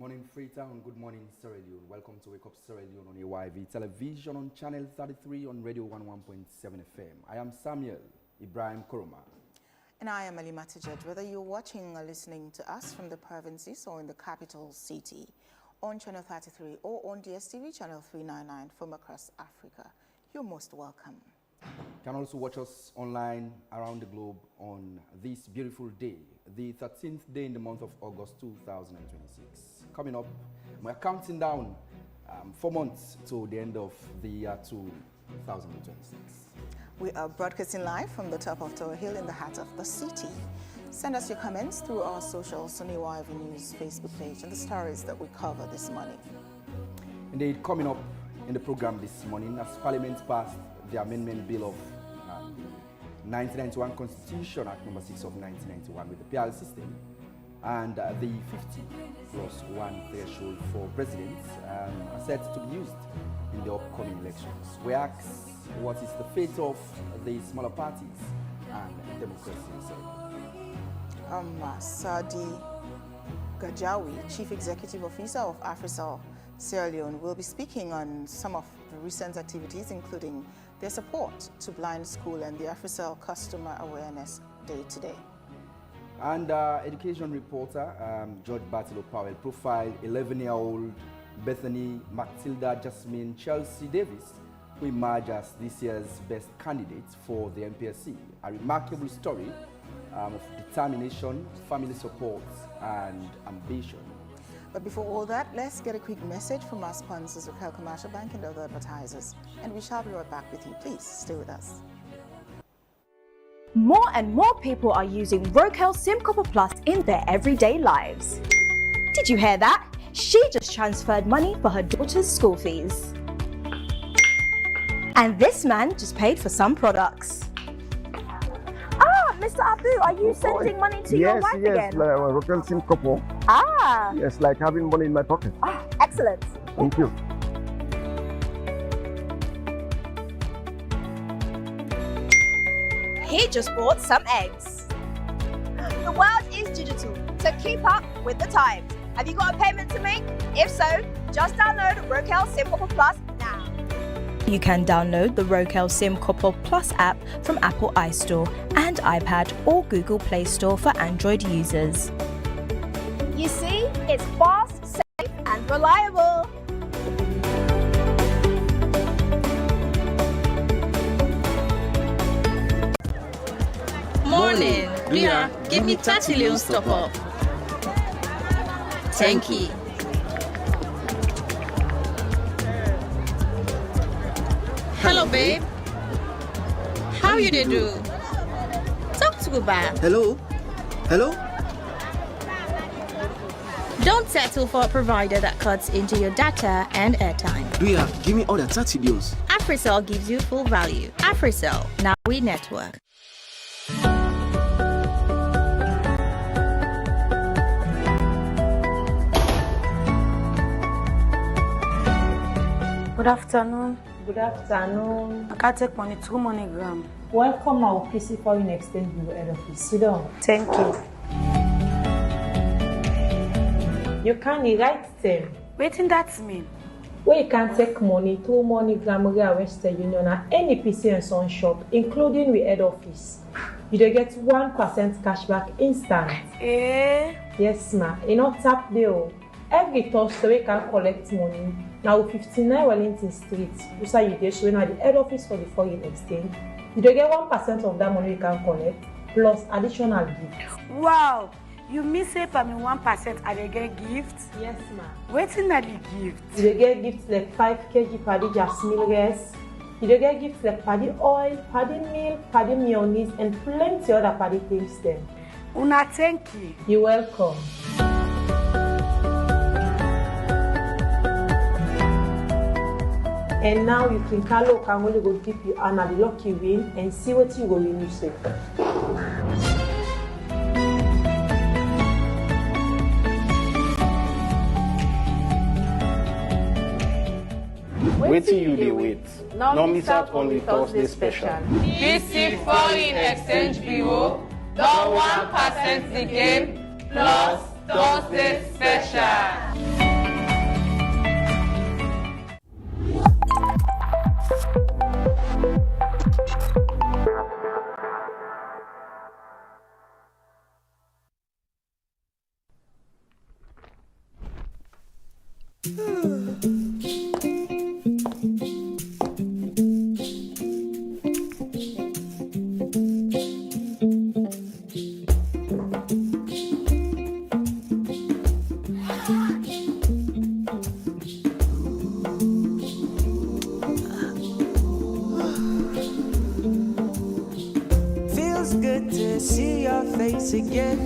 Morning Freetown, good morning Sierra Leone. Welcome to Wake Up Sierra Leone on AYV television on channel 33 on radio 11.7 FM. I am Samuel Ibrahim Kuruma. And I am Ali Matijed. Whether you're watching or listening to us from the provinces or in the capital city, on channel 33 or on DSTV channel 399 from across Africa, you're most welcome. You can also watch us online around the globe on this beautiful day, the 13th day in the month of August 2026. Coming up, we're counting down 4 months to the end of the year 2026. We are broadcasting live from the top of Tower Hill in the heart of the city. Send us your comments through our socials on AYV News Facebook page and the stories that we cover this morning. Indeed, coming up in the program this morning, as Parliament passed the Amendment Bill of 1991 Constitution Act number 6 of 1991 with the PR system and the 50+1 threshold for presidents are set to be used in the upcoming elections. We ask, what is the fate of the smaller parties and democracy in Sierra Leone? Sadi Gajawi, Chief Executive Officer of AfriCell Sierra Leone, will be speaking on some of the recent activities, including their support to blind school and the AfriCell Customer Awareness Day today. And education reporter George Bartolo Powell profiled 11-year-old Bethany Matilda Jasmine Chelsea Davis, who emerged as this year's best candidate for the MPSC. A remarkable story of determination, family support, and ambition. But before all that, let's get a quick message from our sponsors, Wakeup Commercial Bank and other advertisers. And we shall be right back with you. Please stay with us. More and more people are using Wakeup SIM Copper Plus in their everyday lives. Did you hear that? She just transferred money for her daughter's school fees. And this man just paid for some products. Ah, Mr. Abu, are you sending money to your wife again? Yes, like Wakeup SIM Copper. Ah. Yes, like having money in my pocket. Ah, excellent. Thank you. He just bought some eggs. The world is digital, so keep up with the times. Have you got a payment to make? If so, just download Wakeup SIM Copper Plus now. You can download the Wakeup SIM Copper Plus app from Apple iStore and iPad or Google Play Store for Android users. You see, it's fast, safe and reliable. Morning, Ria, give me 30 Leone top up. Thank you. Hello, babe. How you dey do? Talk to Uba. Hello? Hello? Don't settle for a provider that cuts into your data and airtime. Ria, give me all the 30 deals. AfriCell gives you full value. AfriCell, now we network. Good afternoon. Good afternoon. I can take money, 2 MoneyGram. Welcome our PC Foreign Exchange Bureau head office. Sit down. Thank you. You can write them. Waiting that mean? Where you can take money, 2 MoneyGram Ria Western Union and any PC and Son shop, including the head office. You dey get 1% cashback instant. Eh? Yes, ma. You not tap there. Every Thursday we can collect money. Now 59 Wellington Street, Usa you dey showing at the head office for the foreign exchange. You dey get 1% of that money you can collect plus additional gift. Wow! You mean say for me 1% I dey get gifts? Yes, ma. Waiting at the gift. You dey get gifts like 5 kg paddy jasmine rice. You dey get gifts like paddy oil, paddy milk, paddy mayonnaise, and plenty other paddy things then. Una thank you. You're welcome. And now you can call can only go keep you and the lucky win and see what you go win you say. Wait till you dey wait. No miss out on the Thursday special. BC Foreign Exchange Bureau, the 1% the game plus Thursday special. Feels good to see your face again.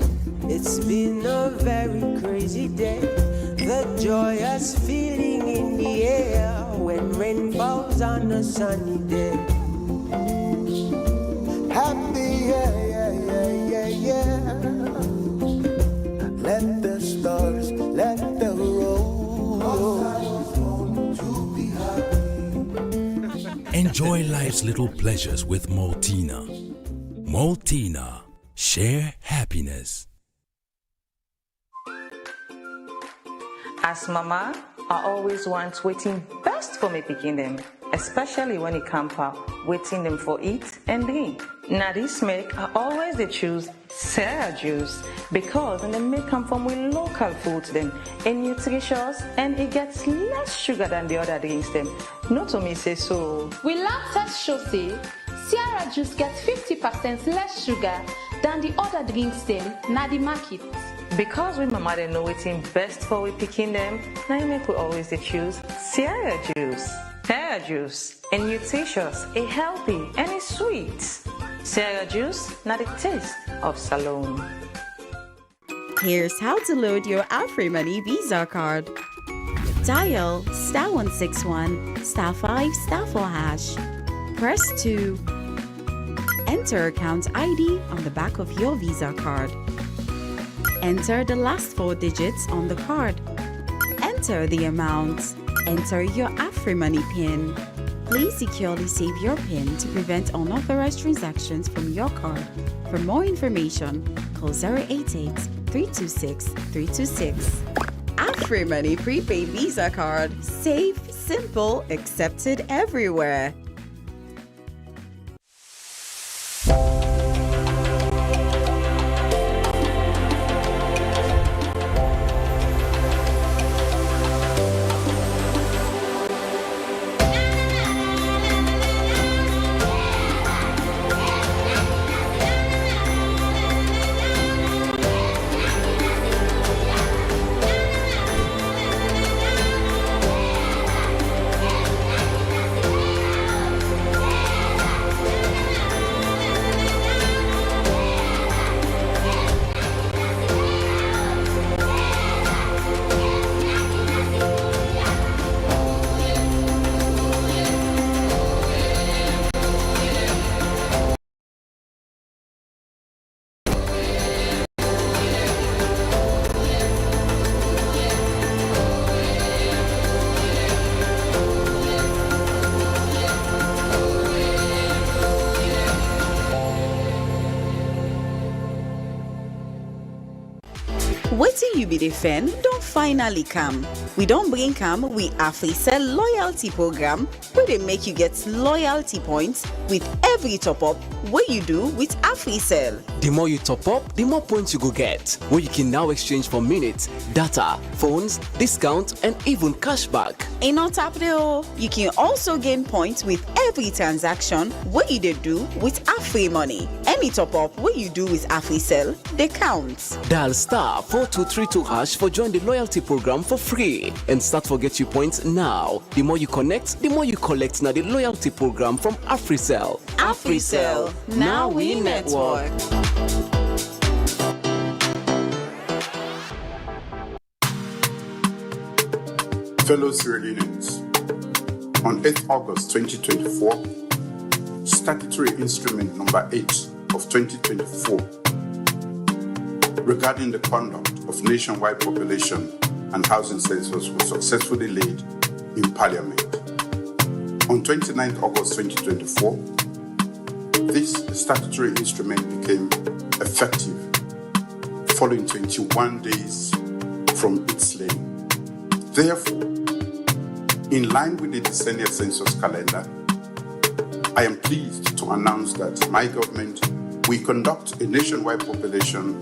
It's been a very crazy day. The joyous feeling in the air when rain falls on a sunny day. Happy, yeah. Let the stars, let the roll. Enjoy life's little pleasures with Maltina. Maltina. Share happiness. As mama, I always want waiting best for me picking them, especially when it comes up waiting them for eat and drink. Now this make I always they choose Sarah juice because and they make come from with local foods them and nutritious and it gets less sugar than the other drinks them. Not to me say so. We lab test show say Sierra juice gets 50% less sugar than the other drinks them na the market. Because we mama they know waiting best for we picking them, now you make we always they choose Sierra juice. Sierra juice is nutritious, it's healthy and it's sweet. Sierra juice, not the taste of Salome. Here's how to load your AfriMoney Visa card. Dial *161 *5 *4 hash. Press 2. Enter account ID on the back of your Visa card. Enter the last 4 digits on the card. Enter the amount. Enter your AfriMoney PIN. Please securely save your PIN to prevent unauthorized transactions from your card. For more information, call 088-326-326. AfriMoney Prepaid Visa Card. Safe, simple, accepted everywhere. Waiting you be the fan, don't finally come. We don't bring come, we AfriCell loyalty program where they make you get loyalty points with every top up what you do with AfriCell. The more you top up, the more points you go get, where you can now exchange for minutes, data, phones, discount, and even cashback. In on top though, you can also gain points with every transaction what you do with AfriMoney. Any top up what you do with AfriCell, they count. Dial *4232# for join the loyalty program for free and start for get you points now. The more you connect, the more you collect now the loyalty program from AfriCell. AfriCell, now we network. Fellow Sierra Leoneans, on 8th August 2024, Statutory Instrument Number 8 of 2024 regarding the conduct of nationwide population and housing census was successfully laid in Parliament. On 29th August 2024, this statutory instrument became effective following 21 days from its laying. Therefore, in line with the decennial census calendar, I am pleased to announce that my government will conduct a nationwide population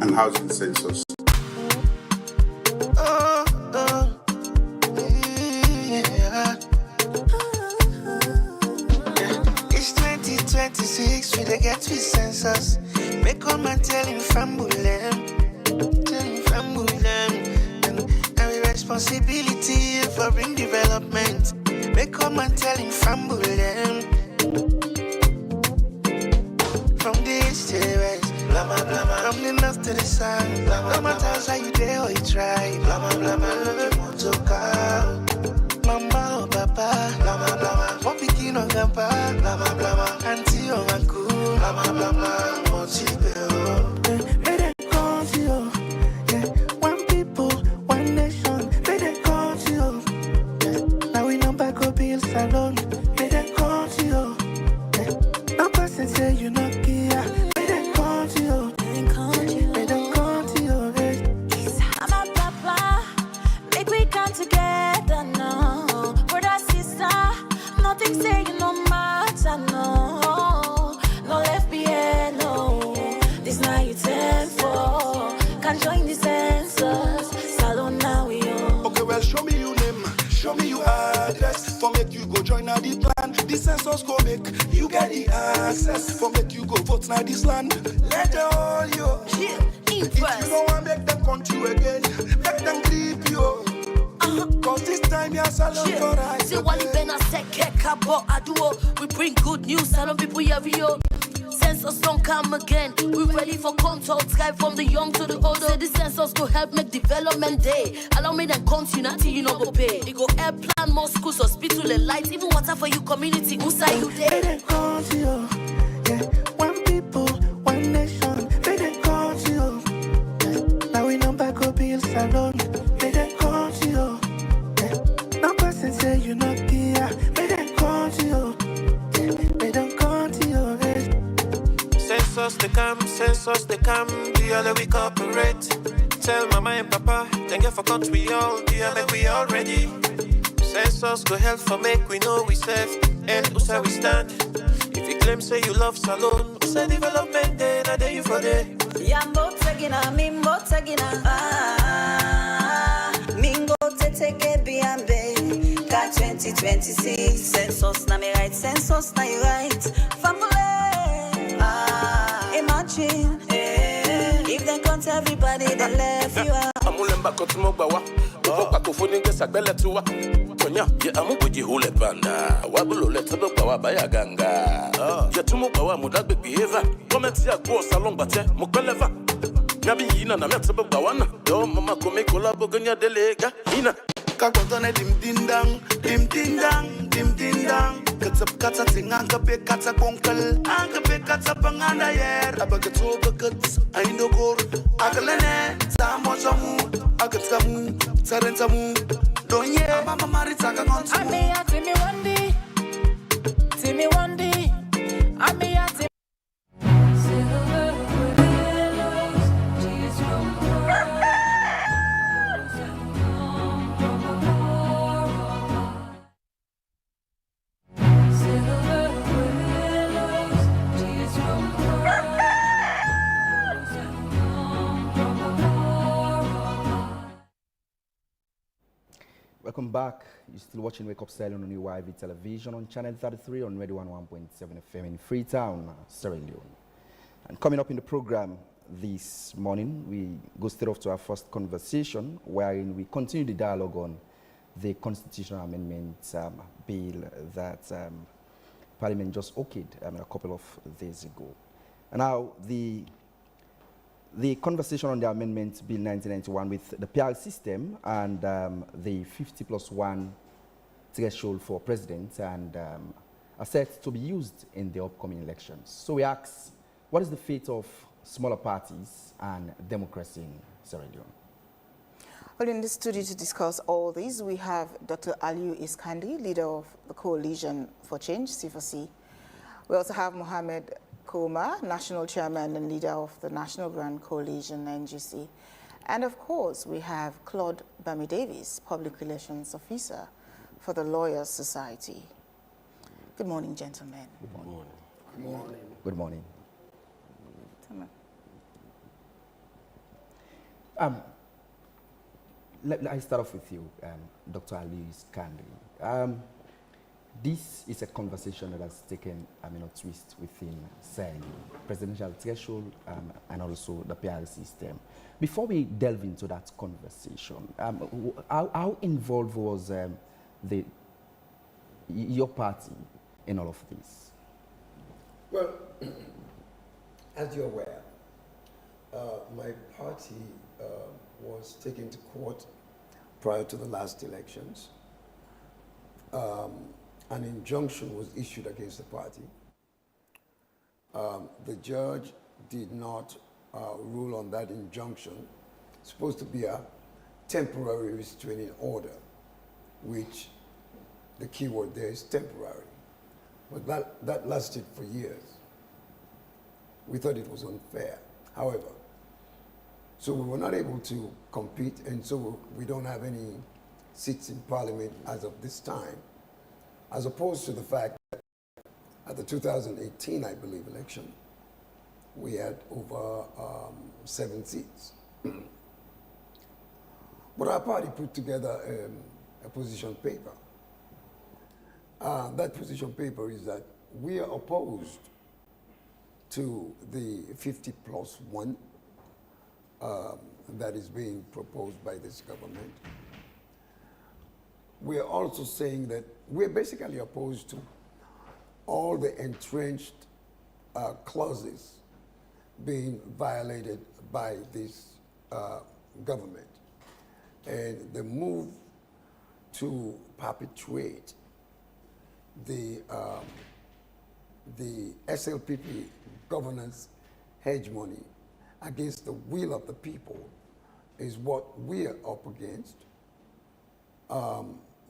and housing census. It's 2026, we dey get with census. Make all man tell him fambulem, and responsibility for bring development. Make all man tell him fambulem. From the east to the west, blah blah blah. From the north to the south, blah blah. No matter how you dare or you try, blah blah blah. Love you motoka, mama or papa, blah blah blah. What picking on grandpa, blah blah blah. Auntie or uncle, blah blah blah blah. Motibe oh, may they come to you. Yeah, one people, one nation. May they come to you. Yeah, now we know back up bills alone. May they come to you. Yeah, no person say you not here. May they come to you. May they come to you. I'm a papa. Make we come together now. Brother, sister, nothing saying no matter, no. No left behind, no. This night you 10 for. Can join the census. Salon now we on. Okay, well, show me your name. Show me your address. For make you go join the plan. The census go make you get the access. For make you go vote now this land. Let the all you. If you don't want make them country again, make them creep you. Cause this time you're salon for right. See what you better say, kekabo aduo. We bring good news, salon people here. Census don't come again. We ready for contact, sky from the young to the old. Say the census go help make development day. Allow me then continue until you know go pay. It go help plan more schools, hospital and lights, even water for you community. Who say you there? May they come to you. Yeah, one people, one nation. May they come to you. Yeah, now we know back up bills alone. May they come to you. Yeah, no person say you not here. May they come to you. Yeah, may they come to you. Census they come, the other we cooperate. Tell mama and papa, then get for country all, the make we all ready. Census go help for make we know we safe, and who's how we stand. If you claim say you love salon, say development day, na day you for day. Yambo tegina, mimbo tegina, mingo te teke biambe. Got 2026 census na me right, census na you right. Family. Imagine if they count everybody that left you out. Amulemba kotumogbawa, upoka kufuninge sagbele tuwa. Konya, ye amubuji hule panda. Wabulo letubogbawa bayaganga. Ye tumogbawa mudagbe behave. Komenti ya go salon bate mukweleva. Nyabi yina na metubogbawa na. Do mama kome kolabo ganya delega. Ina. Kakotone dim din dang, dim din dang, dim din dang. Katap kata tinga be kata konkel, be kata panganda yer. Abagato bagat, I no gor. Agalene, samojamu, agatamu, tarentamu. Donye, mama marita kagontu. I may have me one day, see me one day. I may have to. Welcome back. You're still watching Wake Up Salon on UIV television on channel 33 on Radio 101.7 FM in Freetown, Sierra Leone. And coming up in the program this morning, we go straight off to our first conversation, wherein we continue the dialogue on the constitutional amendment bill that Parliament just okayed a couple of days ago. And now the conversation on the Amendment Bill 1991 with the PR system and the 50+1 threshold for president and are set to be used in the upcoming elections. So we ask, what is the fate of smaller parties and democracy in Sierra Leone? Well, in the studio to discuss all these, we have Dr. Aliu Iskandi, leader of the Coalition for Change, C4C. We also have Mohammed Koma, National Chairman and leader of the National Grand Coalition, NGC. And of course, we have Claude Bami Davis, Public Relations Officer for the Lawyers Society. Good morning, gentlemen. Good morning. Good morning. Good morning. Let I start off with you, Dr. Alice Kandri. This is a conversation that has taken a twist within SEN, presidential threshold, and also the PR system. Before we delve into that conversation, how involved was your party in all of this? Well, as you're aware, my party was taken to court prior to the last elections. An injunction was issued against the party. The judge did not rule on that injunction. It's supposed to be a temporary restraining order, which the key word there is temporary. But that lasted for years. We thought it was unfair. However, so we were not able to compete, and so we don't have any seats in parliament as of this time, as opposed to the fact that at the 2018, I believe, election, we had over 7 seats. But our party put together a position paper. That position paper is that we are opposed to the 50+1 that is being proposed by this government. We are also saying that we're basically opposed to all the entrenched clauses being violated by this government. And the move to perpetuate the SLPP governance hegemony against the will of the people is what we are up against.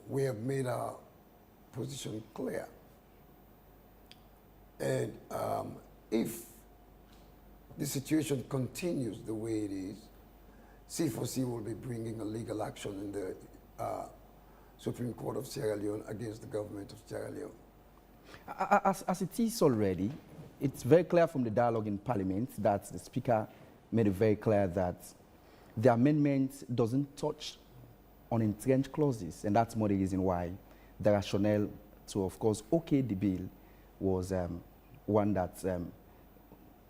We have made our position clear. And if the situation continues the way it is, C4C will be bringing a legal action in the Supreme Court of Sierra Leone against the government of Sierra Leone. As it is already, it's very clear from the dialogue in Parliament that the Speaker made it very clear that the amendment doesn't touch on entrenched clauses, and that's more the reason why the rationale to, of course, okay the bill was one that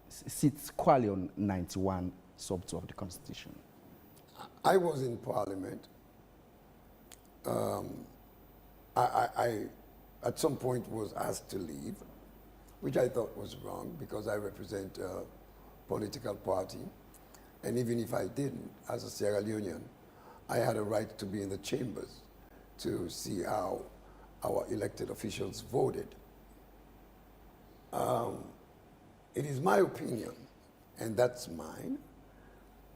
sits squarely on 91 sub 2 of the Constitution. I was in Parliament. I at some point was asked to leave, which I thought was wrong because I represent a political party. And even if I didn't, as a Sierra Leonean, I had a right to be in the chambers to see how our elected officials voted. It is my opinion, and that's mine,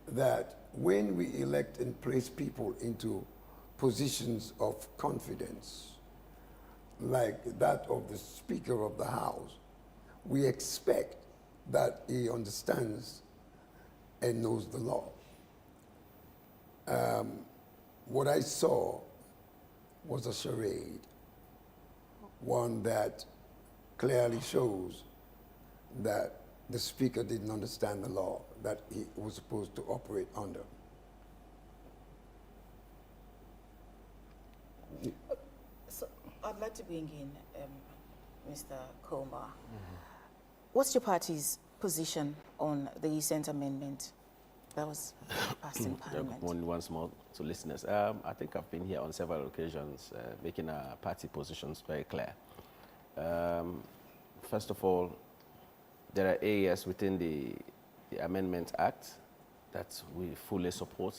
that when we elect and place people into positions of confidence, like that of the Speaker of the House, we expect that he understands and knows the law. What I saw was a charade, one that clearly shows that the Speaker didn't understand the law that he was supposed to operate under. So I'd like to bring in Mr. Koma. What's your party's position on the recent amendment that was passed in Parliament? Good morning once more to listeners. I think I've been here on several occasions making our party positions very clear. First of all, there are areas within the Amendment Act that we fully support.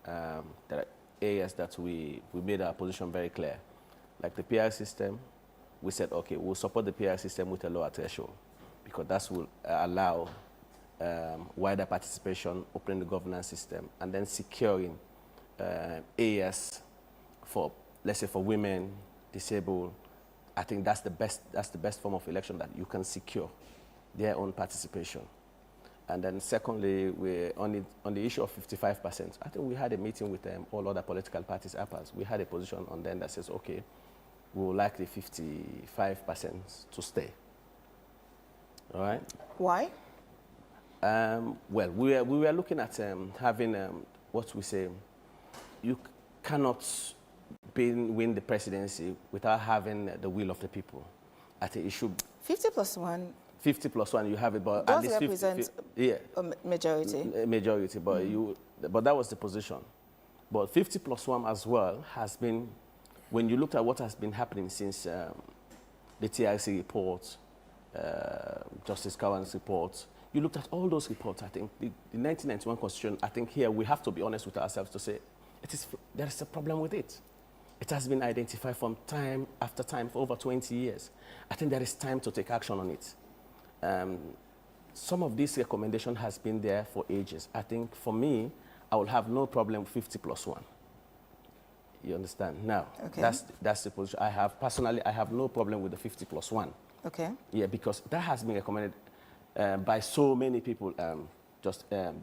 There are areas that we made our position very clear. Like the PR system, we said, okay, we'll support the PR system with a lower threshold because that will allow wider participation, opening the governance system, and then securing areas for, let's say, for women, disabled, I think that's the best form of election that you can secure their own participation. And then secondly, on the issue of 55%, I think we had a meeting with all other political parties, APAs. We had a position on them that says, okay, we would like the 55% to stay. All right? Why? Well, we were looking at having what we say, you cannot win the presidency without having the will of the people. I think it should... 50 plus 1. 50 plus 1, you have it, but does at least represent 50, yeah, a majority. A majority, but but that was the position. But 50 plus 1 as well has been, when you looked at what has been happening since the TRC report, Justice Kawan's report, you looked at all those reports. I think the 1991 Constitution, I think here we have to be honest with ourselves to say there is a problem with it. It has been identified from time after time for over 20 years. I think there is time to take action on it. Some of this recommendation has been there for ages. I think for me, I will have no problem with 50 plus 1. You understand? Now, okay. That's the position I have. Personally, I have no problem with the 50 plus 1. Okay. Yeah, because that has been recommended by so many people.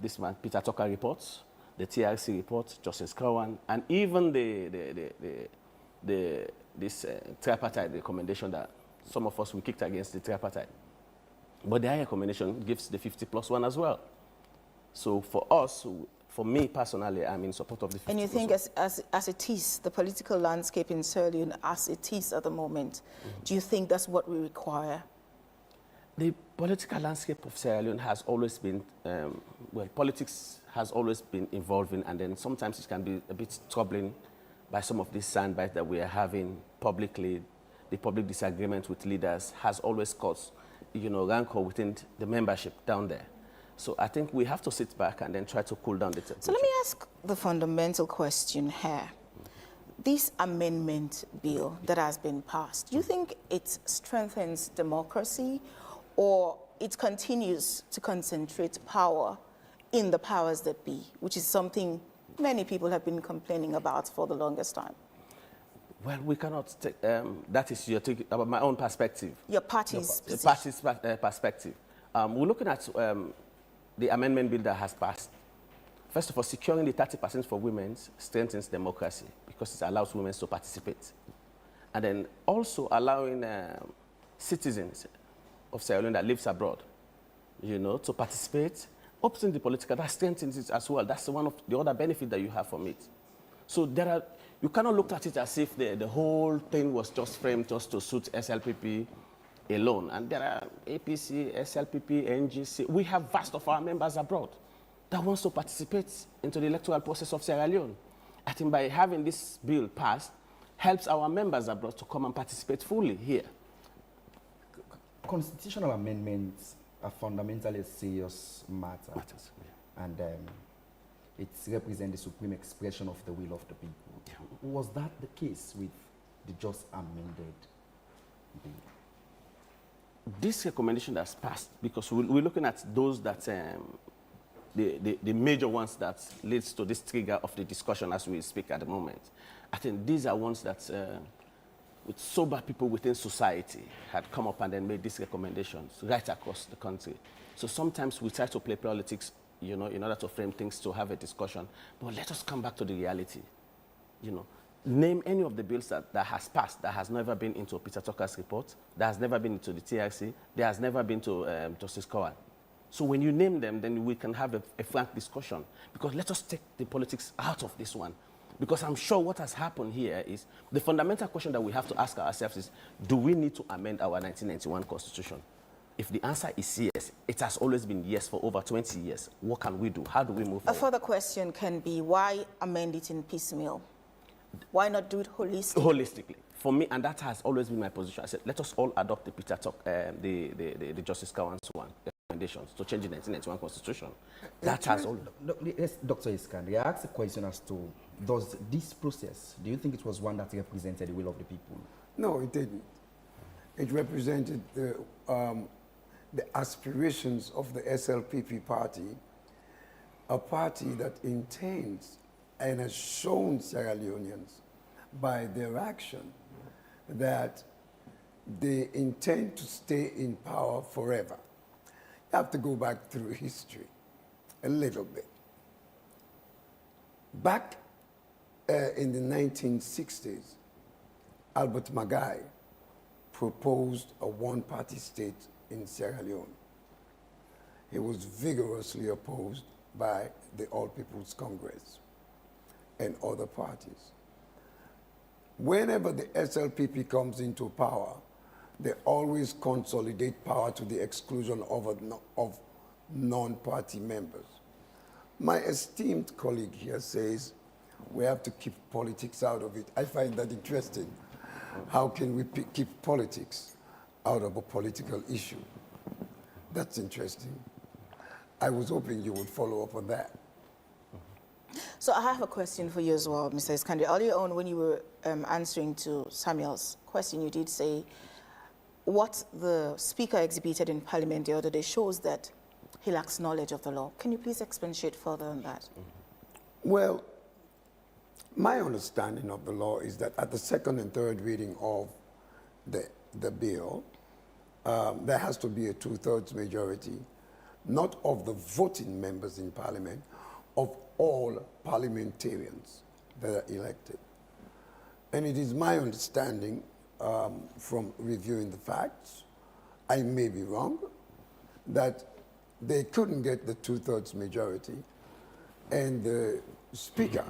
This man, Peter Tucker reports, the TRC report, Justice Kawan, and even this tripartite recommendation that some of us we kicked against the tripartite. But their recommendation gives the 50 plus 1 as well. So for us, for me personally, I'm in support of the 50 And you think as it is, the political landscape in Sierra Leone as it is at the moment, do you think that's what we require? The political landscape of Sierra Leone has always been, well, politics has always been evolving, and then sometimes it can be a bit troubling by some of these soundbites that we are having publicly. The public disagreement with leaders has always caused, rancor within the membership down there. So I think we have to sit back and then try to cool down the temperature. So let me ask the fundamental question here. This amendment bill that has been passed, do you think it strengthens democracy, or it continues to concentrate power in the powers that be, which is something many people have been complaining about for the longest time? Well, we cannot take, that is your take about my own perspective. Your party's position. Party's perspective. We're looking at the amendment bill that has passed. First of all, securing the 30% for women strengthens democracy because it allows women to participate. And then also allowing citizens of Sierra Leone that lives abroad, to participate, opting the political, that strengthens it as well. That's one of the other benefits that you have from it. So you cannot look at it as if the whole thing was just framed just to suit SLPP alone. And there are APC, SLPP, NGC. We have vast of our members abroad that wants to participate into the electoral process of Sierra Leone. I think by having this bill passed, helps our members abroad to come and participate fully here. Constitutional amendments are fundamentally a serious matter. Yeah. And it represents the supreme expression of the will of the people. Yeah. Was that the case with the just amended bill? This recommendation that's passed, because we're looking at those that, the major ones that leads to this trigger of the discussion as we speak at the moment. I think these are ones that, with sober people within society, had come up and then made these recommendations right across the country. So sometimes we try to play politics, in order to frame things to have a discussion. But let us come back to the reality. Name any of the bills that has passed, that has never been into Peter Tucker's report, that has never been into the TRC, that has never been to Justice Kawan. So when you name them, then we can have a frank discussion. Because let us take the politics out of this one. Because I'm sure what has happened here is, the fundamental question that we have to ask ourselves is, do we need to amend our 1991 Constitution? If the answer is yes, it has always been yes for over 20 years. What can we do? How do we move forward? A further question can be, why amend it in piecemeal? Why not do it holistically? Holistically. For me, and that has always been my position, I said, let us all adopt the Peter the Justice Kawan's one recommendations to change the 1991 Constitution. That has always... Yes, Dr. Iskandar, I asked a question as to, does this process, do you think it was one that represented the will of the people? No, it didn't. It represented the aspirations of the SLPP party, a party that intends and has shown Sierra Leoneans by their action that they intend to stay in power forever. You have to go back through history a little bit. Back in the 1960s, Albert Magai proposed a one-party state in Sierra Leone. He was vigorously opposed by the All People's Congress and other parties. Whenever the SLPP comes into power, they always consolidate power to the exclusion of non-party members. My esteemed colleague here says we have to keep politics out of it. I find that interesting. How can we keep politics out of a political issue? That's interesting. I was hoping you would follow up on that. So I have a question for you as well, Mr. Iskandar. Earlier on, when you were answering to Samuel's question, you did say what the Speaker exhibited in Parliament the other day shows that he lacks knowledge of the law. Can you please expatiate further on that? Well, my understanding of the law is that at the second and third reading of the bill, there has to be a 2/3 majority, not of the voting members in Parliament, of all parliamentarians that are elected. And it is my understanding from reviewing the facts, I may be wrong, that they couldn't get the 2/3 majority, and the Speaker,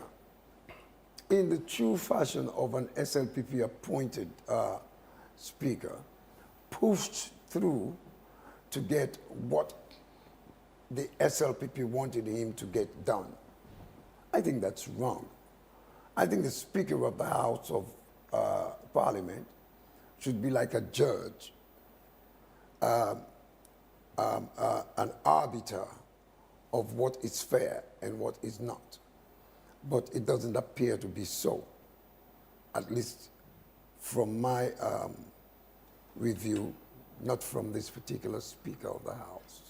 in the true fashion of an SLPP appointed Speaker, pushed through to get what the SLPP wanted him to get done. I think that's wrong. I think the Speaker of the House of Parliament should be like a judge, an arbiter of what is fair and what is not. But it doesn't appear to be so, at least from my review, not from this particular Speaker of the House.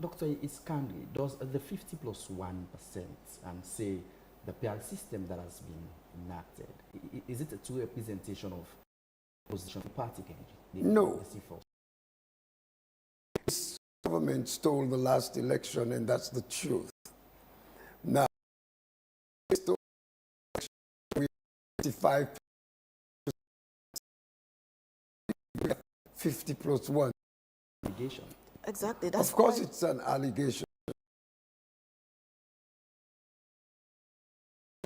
Dr. Iskandar, does the 50+1% say the PR system that has been enacted, is it a true representation of opposition party? No. This government stole the last election, and that's the truth. Now, they stole the election with 50+1. Allegation. Exactly. That's of course, it's an allegation.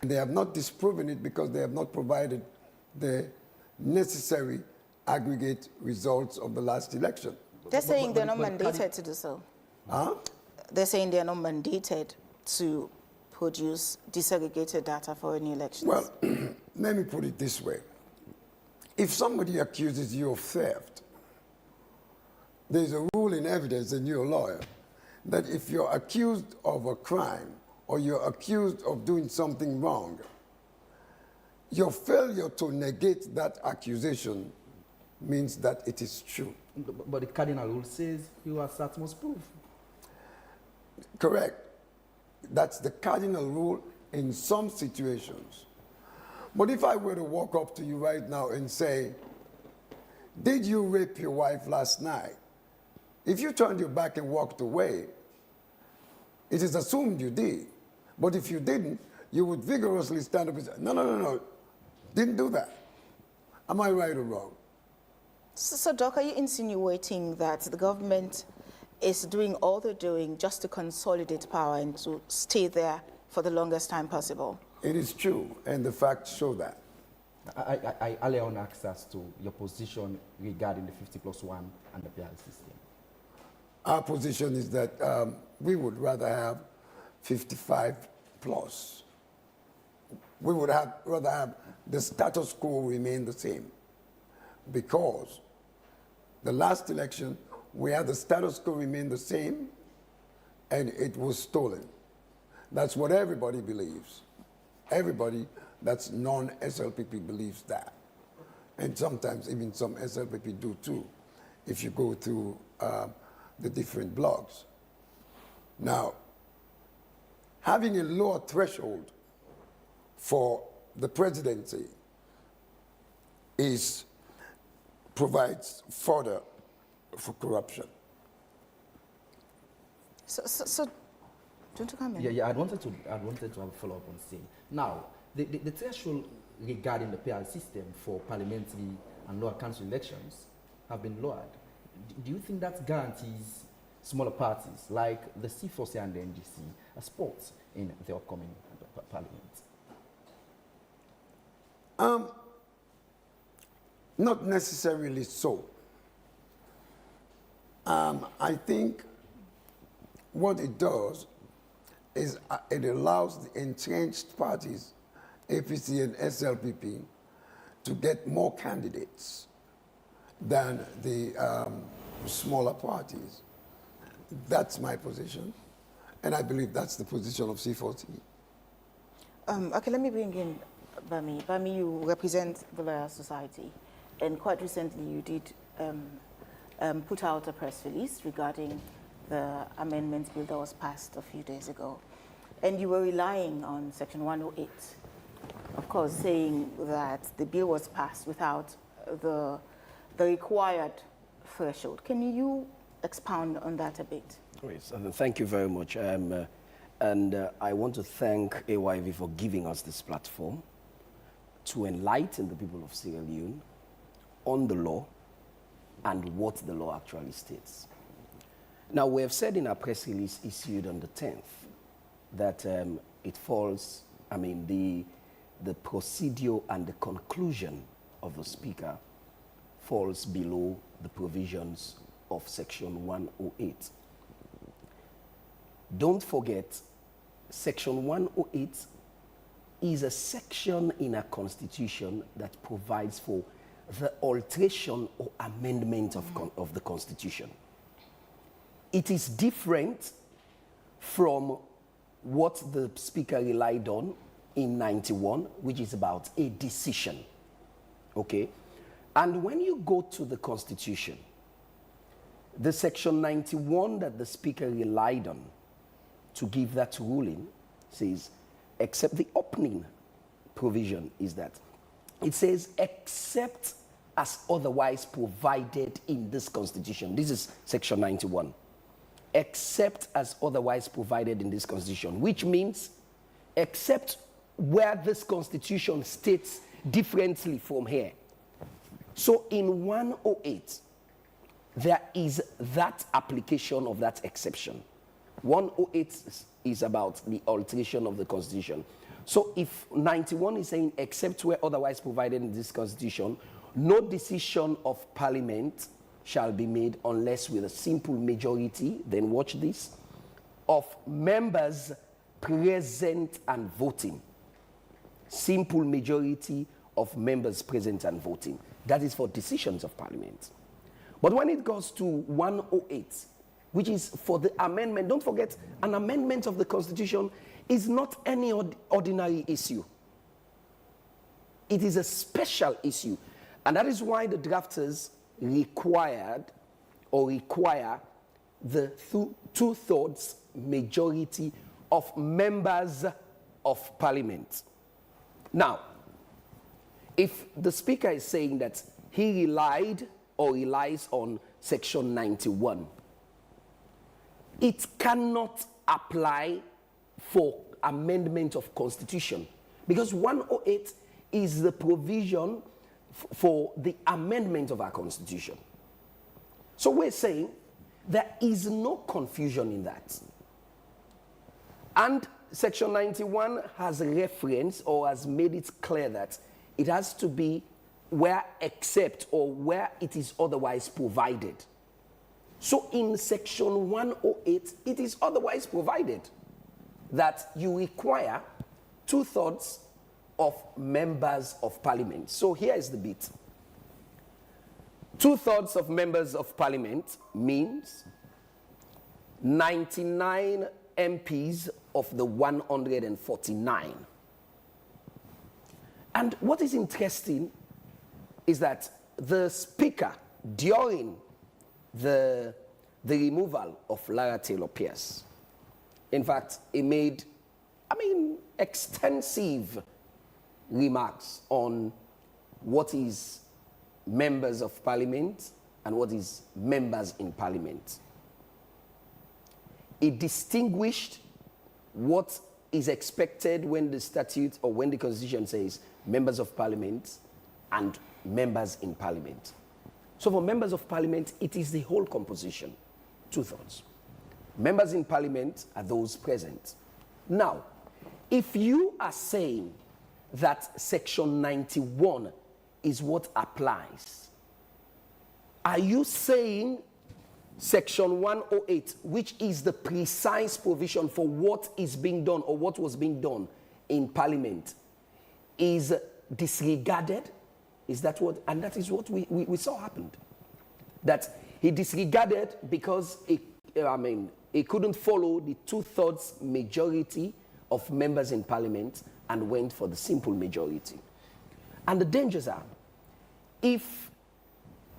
They have not disproven it because they have not provided the necessary aggregate results of the last election. They're saying they're not mandated to do so. Huh? They're saying they're not mandated to produce disaggregated data for any elections. Well, let me put it this way. If somebody accuses you of theft, there's a rule in evidence, and you're a lawyer, that if you're accused of a crime or you're accused of doing something wrong, your failure to negate that accusation means that it is true. But the cardinal rule says you assert must prove. Correct. That's the cardinal rule in some situations. But if I were to walk up to you right now and say, did you rape your wife last night? If you turned your back and walked away, it is assumed you did. But if you didn't, you would vigorously stand up and say, no, didn't do that. Am I right or wrong? So, Doc, are you insinuating that the government is doing all they're doing just to consolidate power and to stay there for the longest time possible? It is true, and the facts show that. I earlier on asked as to your position regarding the 50+1 and the PR system. Our position is that we would rather have 55+. We would rather have the status quo remain the same, because the last election, we had the status quo remain the same, and it was stolen. That's what everybody believes. Everybody that's non-SLPP believes that. And sometimes even some SLPP do too, if you go through the different blogs. Now, having a lower threshold for the presidency is provides fodder for corruption. So don't you come in? Yeah. I wanted to have a follow up on saying now the threshold regarding the PR system for parliamentary and lower council elections have been lowered. Do you think that guarantees smaller parties like the C4C and the NGC a spot in the upcoming parliament? Not necessarily so. I think what it does is it allows the entrenched parties, APC and SLPP, to get more candidates than the smaller parties. That's my position, and I believe that's the position of C4C. Okay, let me bring in Bami. Bami, you represent the Lawyer Society, and quite recently you did put out a press release regarding the amendments bill that was passed a few days ago. And you were relying on Section 108, of course, saying that the bill was passed without the required threshold. Can you expound on that a bit? Yes, thank you very much. And I want to thank AYV for giving us this platform to enlighten the people of Sierra Leone on the law and what the law actually states. Now, we have said in our press release issued on the 10th that it falls, the procedure and the conclusion of the Speaker falls below the provisions of Section 108. Don't forget, Section 108 is a section in a constitution that provides for the alteration or amendment of the Constitution. It is different from what the Speaker relied on in 91, which is about a decision, okay? And when you go to the Constitution, the Section 91 that the Speaker relied on to give that ruling says, except the opening provision is that it says, except as otherwise provided in this Constitution. This is Section 91. Except as otherwise provided in this Constitution, which means except where this Constitution states differently from here. So in 108, there is that application of that exception. 108 is about the alteration of the Constitution. So if 91 is saying except where otherwise provided in this Constitution, no decision of Parliament shall be made unless with a simple majority, then watch this, of members present and voting. Simple majority of members present and voting. That is for decisions of Parliament. But when it goes to 108, which is for the amendment, don't forget, an amendment of the Constitution is not any ordinary issue. It is a special issue. And that is why the drafters require the two-thirds majority of members of Parliament. Now, if the Speaker is saying that he relied or relies on Section 91, it cannot apply for amendment of Constitution, because 108 is the provision for the amendment of our Constitution. So we're saying there is no confusion in that. And Section 91 has reference or has made it clear that it has to be where except or where it is otherwise provided. So in Section 108, it is otherwise provided that you require 2/3 of members of Parliament. So here is the bit. 2/3 of members of Parliament means 99 MPs of the 149. And what is interesting is that the Speaker, during the removal of Lara Taylor Pierce, in fact, he made, extensive remarks on what is members of parliament and what is members in parliament. It distinguished what is expected when the statute or when the constitution says members of parliament and members in parliament. So for members of parliament, it is the whole composition. 2/3. Members in parliament are those present. Now, if you are saying that section 91 is what applies, are you saying section 108, which is the precise provision for what is being done or what was being done in parliament, is disregarded? Is that what? And that is what we saw happened. That he disregarded because he couldn't follow the 2/3 majority of members in parliament and went for the simple majority. And the dangers are, if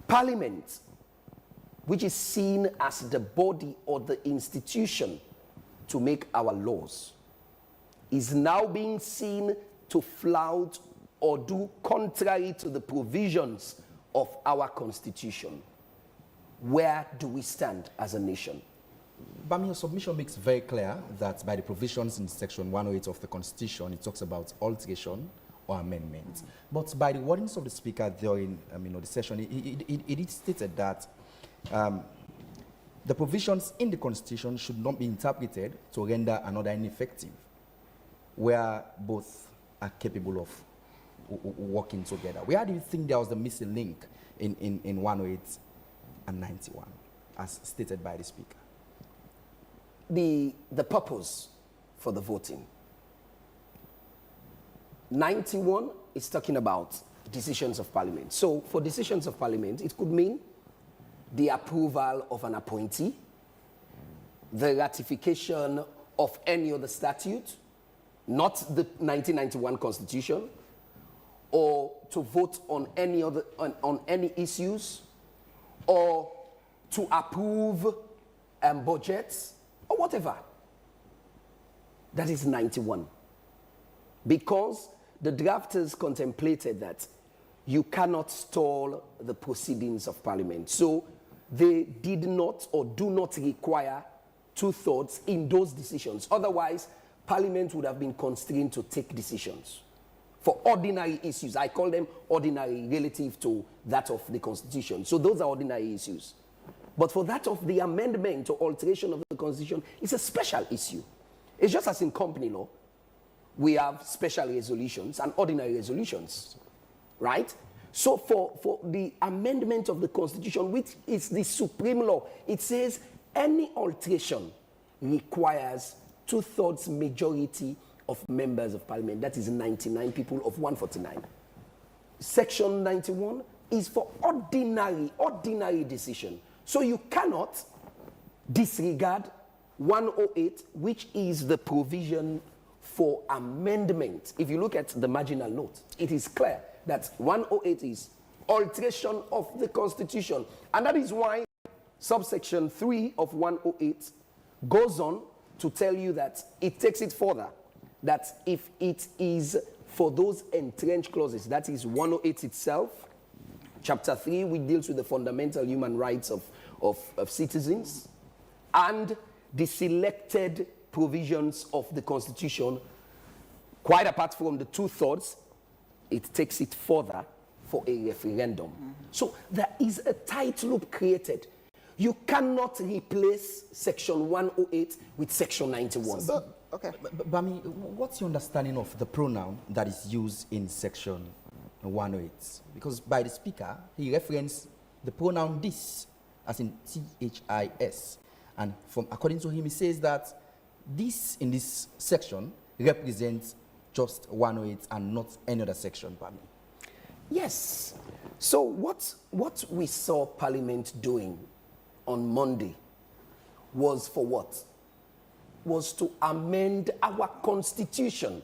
parliament, which is seen as the body or the institution to make our laws, is now being seen to flout or do contrary to the provisions of our constitution, where do we stand as a nation? But your submission makes very clear that by the provisions in section 108 of the Constitution, it talks about alteration or amendment. But by the wordings of the Speaker during the session, it stated that the provisions in the Constitution should not be interpreted to render another ineffective, where both are capable of working together. Where do you think there was the missing link in 108 and 91, as stated by the Speaker? The purpose for the voting. 91 is talking about decisions of parliament. So for decisions of parliament, it could mean the approval of an appointee, the ratification of any other statute, not the 1991 Constitution, or to vote on any other on any issues, or to approve budgets, or whatever. That is 91. Because the drafters contemplated that you cannot stall the proceedings of parliament. So they did not or do not require 2/3 in those decisions. Otherwise, parliament would have been constrained to take decisions. For ordinary issues, I call them ordinary relative to that of the Constitution. So those are ordinary issues. But for that of the amendment or alteration of the Constitution, it's a special issue. It's just as in company law, we have special resolutions and ordinary resolutions, right? So for the amendment of the Constitution, which is the supreme law, it says any alteration requires 2/3 majority of members of parliament. That is 99 people of 149. Section 91 is for ordinary decision. So you cannot disregard 108, which is the provision for amendment. If you look at the marginal note, it is clear that 108 is alteration of the Constitution. And that is why subsection 3 of 108 goes on to tell you that it takes it further, that if it is for those entrenched clauses, that is 108 itself, chapter 3, which deals with the fundamental human rights of citizens, and the selected provisions of the Constitution, quite apart from the 2/3, it takes it further for a referendum. So there is a tight loop created. You cannot replace section 108 with section 91. Bami, what's your understanding of the pronoun that is used in section 108? Because by the Speaker, he referenced the pronoun this, as in THIS. And according to him, he says that this in this section represents just 108 and not any other section, Bami. Yes. So what we saw Parliament doing on Monday was for what? Was to amend our Constitution.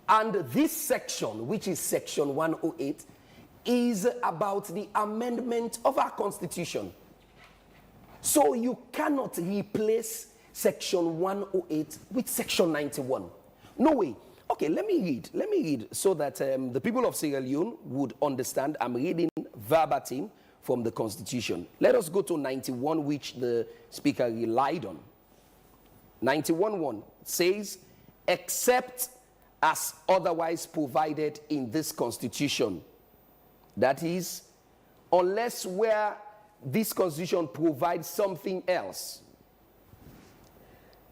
And this section, which is section 108, is about the amendment of our Constitution. So you cannot replace section 108 with section 91. No way. Okay, let me read so that the people of Sierra Leone would understand. I'm reading verbatim from the Constitution. Let us go to 91, which the Speaker relied on. 91.1 says, except as otherwise provided in this Constitution. That is, unless where this Constitution provides something else.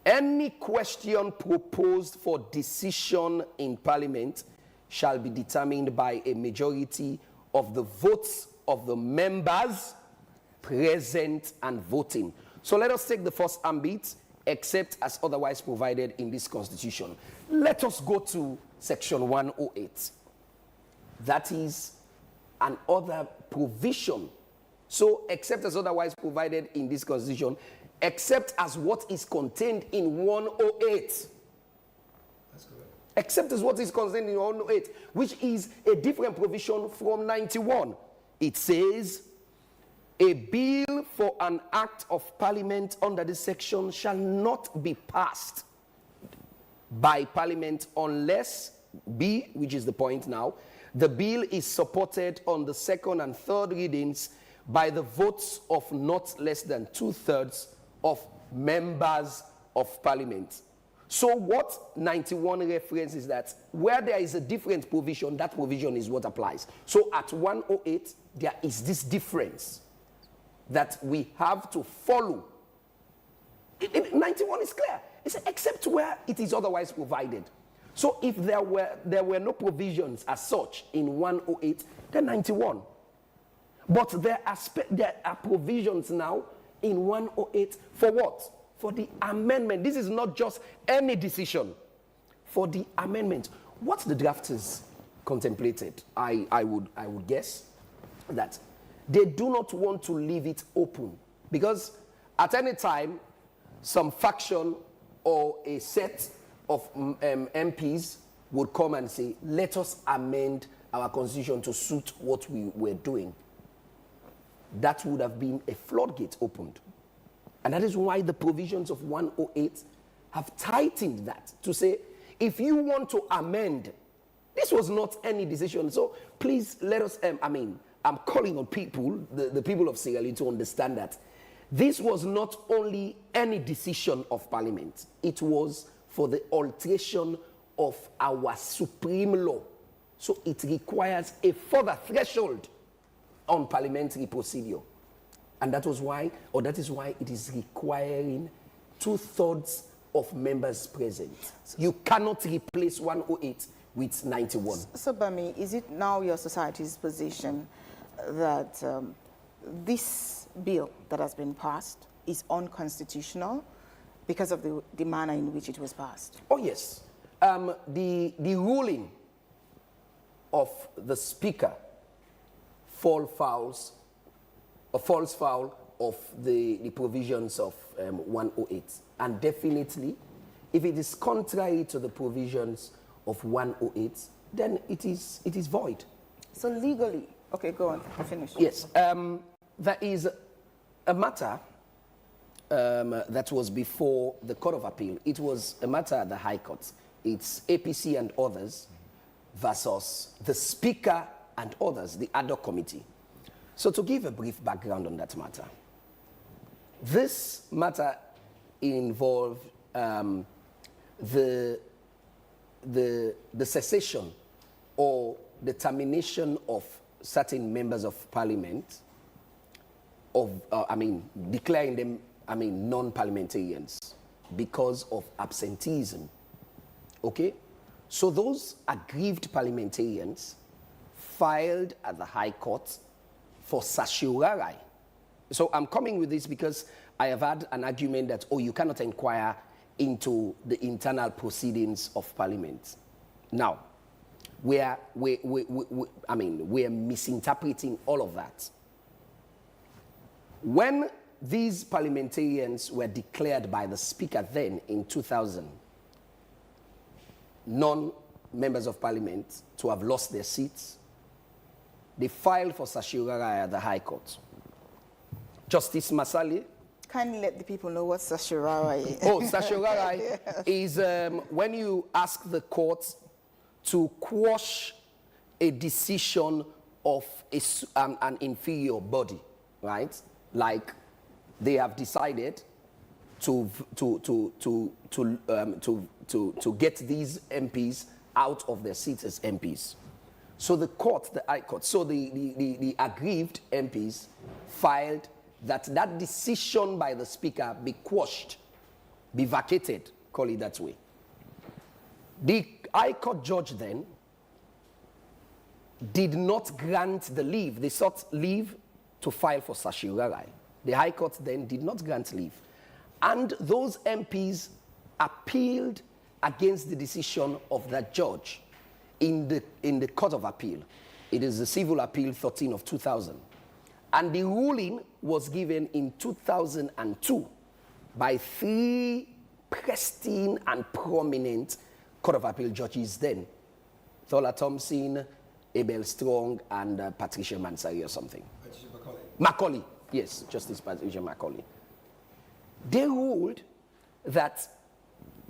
Any question proposed for decision in Parliament shall be determined by a majority of the votes of the members present and voting. So let us take the first ambit, except as otherwise provided in this Constitution. Let us go to Section 108. That is an other provision. So, except as otherwise provided in this Constitution, except as what is contained in 108. That's correct. Except as what is contained in 108, which is a different provision from 91. It says, a bill for an act of Parliament under this section shall not be passed by Parliament unless, B, which is the point now, the bill is supported on the second and third readings by the votes of not less than 2/3 of members of Parliament. So what 91 references that where there is a different provision, that provision is what applies. So at 108, there is this difference that we have to follow. 91 is clear. It's except where it is otherwise provided. So if there were no provisions as such in 108, then 91. But there are provisions now in 108 for what? For the amendment. This is not just any decision. For the amendment. What the drafters contemplated, I would guess that they do not want to leave it open. Because at any time, some faction or a set of MPs would come and say, let us amend our constitution to suit what we were doing. That would have been a floodgate opened. And that is why the provisions of 108 have tightened that to say, if you want to amend, this was not any decision. So please let us, I'm calling on people, the people of Sierra Leone, to understand that this was not only any decision of Parliament, it was for the alteration of our supreme law. So it requires a further threshold on parliamentary procedure. And that is why it is requiring 2/3 of members present. You cannot replace 108 with 91. So, Bami, is it now your society's position that this bill that has been passed is unconstitutional because of the manner in which it was passed? Oh, yes. The ruling of the Speaker falls foul of the provisions of 108. And definitely, if it is contrary to the provisions of 108, then it is void. So legally, okay, go on, finish. Yes, there is a matter that was before the Court of Appeal. It was a matter at the High Court. It's APC and others versus the Speaker and others, the ad hoc committee. So to give a brief background on that matter, this matter involved the cessation or the termination of certain members of Parliament, declaring them, non-parliamentarians because of absenteeism. Okay? So those aggrieved parliamentarians filed at the High Court for certiorari. So I'm coming with this because I have had an argument that, you cannot inquire into the internal proceedings of Parliament. Now, we're misinterpreting all of that. When these parliamentarians were declared by the Speaker then in 2000, non-members of Parliament to have lost their seats, they filed for certiorari at the High Court. Justice Masali. Kindly let the people know what certiorari is. Oh, certiorari is when you ask the court to quash a decision of an inferior body, right? Like they have decided to get these MPs out of their seats as MPs. So the court, the High Court, so the aggrieved MPs filed that decision by the Speaker be quashed, be vacated, call it that way. The High Court judge then did not grant the leave. They sought leave to file for certiorari. The High Court then did not grant leave. And those MPs appealed against the decision of that judge in the Court of Appeal. It is the Civil Appeal 13 of 2000. And the ruling was given in 2002 by 3 pristine and prominent Court of Appeal judges then. Thola Thompson, Abel Strong, and Patricia Mansari or something. Patricia Macaulay. Yes, Justice Patricia Macaulay. They ruled that,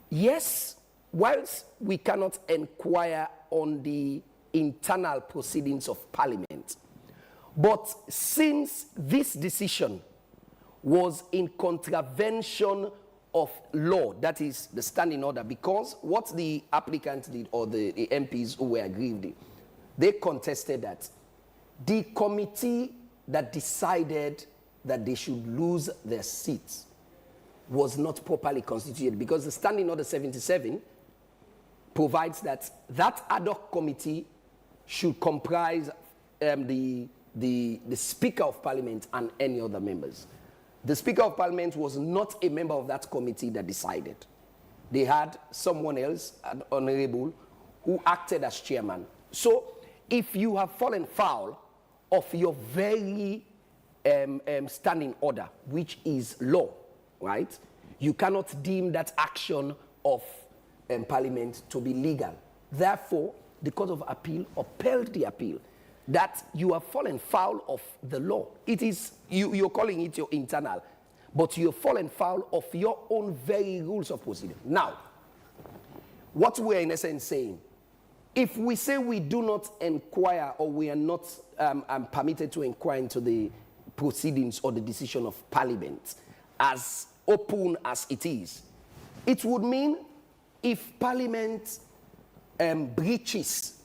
yes, whilst we cannot inquire on the internal proceedings of Parliament, but since this decision was in contravention of law, that is the standing order, because what the applicant did, or the MPs who were aggrieved, they contested that the committee that decided that they should lose their seats was not properly constituted, because the Standing Order 77 provides that ad hoc committee should comprise the Speaker of Parliament and any other members. The Speaker of Parliament was not a member of that committee that decided. They had someone else, an honorable, who acted as chairman. So if you have fallen foul of your very standing order, which is law, right? You cannot deem that action of Parliament to be legal. Therefore, the Court of Appeal upheld the appeal that you have fallen foul of the law. It is, you're calling it your internal, but you've fallen foul of your own very rules of procedure. Now, what we're in essence saying, if we say we do not inquire, or we are not permitted to inquire into the proceedings or the decision of Parliament, as open as it is, it would mean if Parliament breaches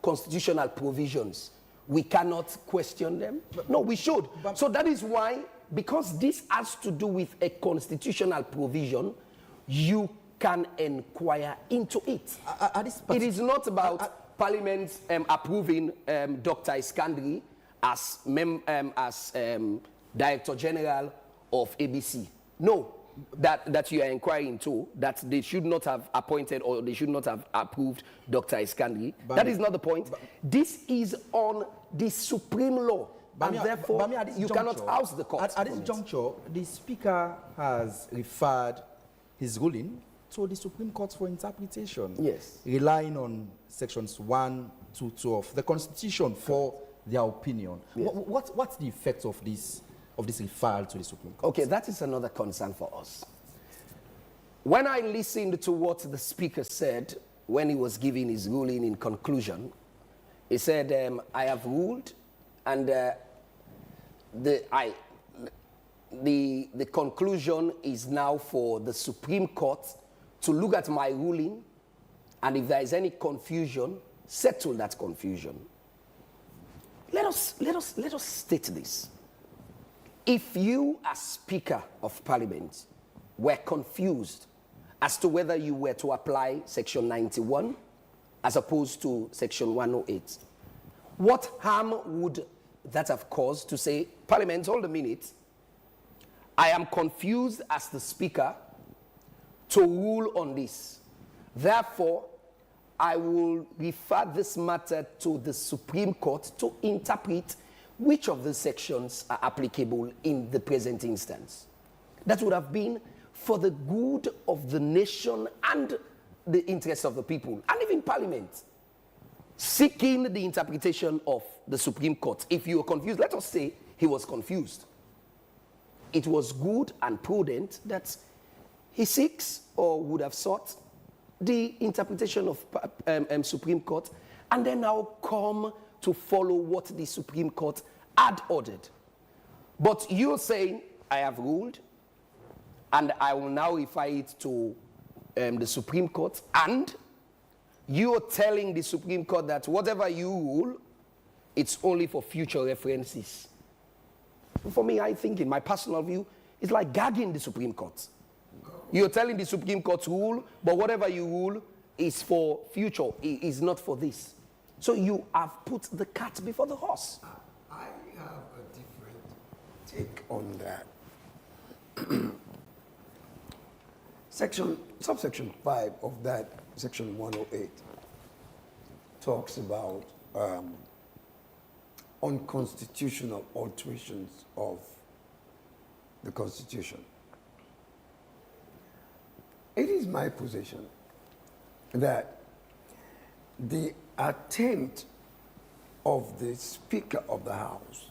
constitutional provisions, we cannot question them. No, we should. So that is why, because this has to do with a constitutional provision, you can inquire into it. It is not about Parliament approving Dr. Iskandri as Director General of ABC. No, that you are inquiring into, that they should not have appointed or they should not have approved Dr. Iskandri. That is not the point. This is on the supreme law. And therefore, you cannot oust the court. At this juncture, the Speaker has referred his ruling to the Supreme Court for interpretation. Yes. Relying on sections 1 to 12 of the Constitution for their opinion. Yes. What's the effect of this referral to the Supreme Court? Okay, that is another concern for us. When I listened to what the Speaker said when he was giving his ruling in conclusion, he said, I have ruled, and the conclusion is now for the Supreme Court to look at my ruling, and if there is any confusion, settle that confusion. Let us state this. If you, as Speaker of Parliament, were confused as to whether you were to apply Section 91 as opposed to Section 108, what harm would that have caused to say, Parliament, hold a minute, I am confused as the Speaker to rule on this. Therefore, I will refer this matter to the Supreme Court to interpret which of the sections are applicable in the present instance. That would have been for the good of the nation and the interests of the people, and even Parliament, seeking the interpretation of the Supreme Court. If you are confused, let us say he was confused. It was good and prudent that he seeks or would have sought the interpretation of Supreme Court, and then I'll come to follow what the Supreme Court had ordered. But you're saying, I have ruled, and I will now refer it to the Supreme Court, and you're telling the Supreme Court that whatever you rule, it's only for future references. For me, I think, in my personal view, it's like gagging the Supreme Court. You're telling the Supreme Court to rule, but whatever you rule is for future, is not for this. So you have put the cat before the horse. I have a different take on that. Subsection 5 of that section 108 talks about unconstitutional alterations of the Constitution. It is my position that the attempt of the Speaker of the House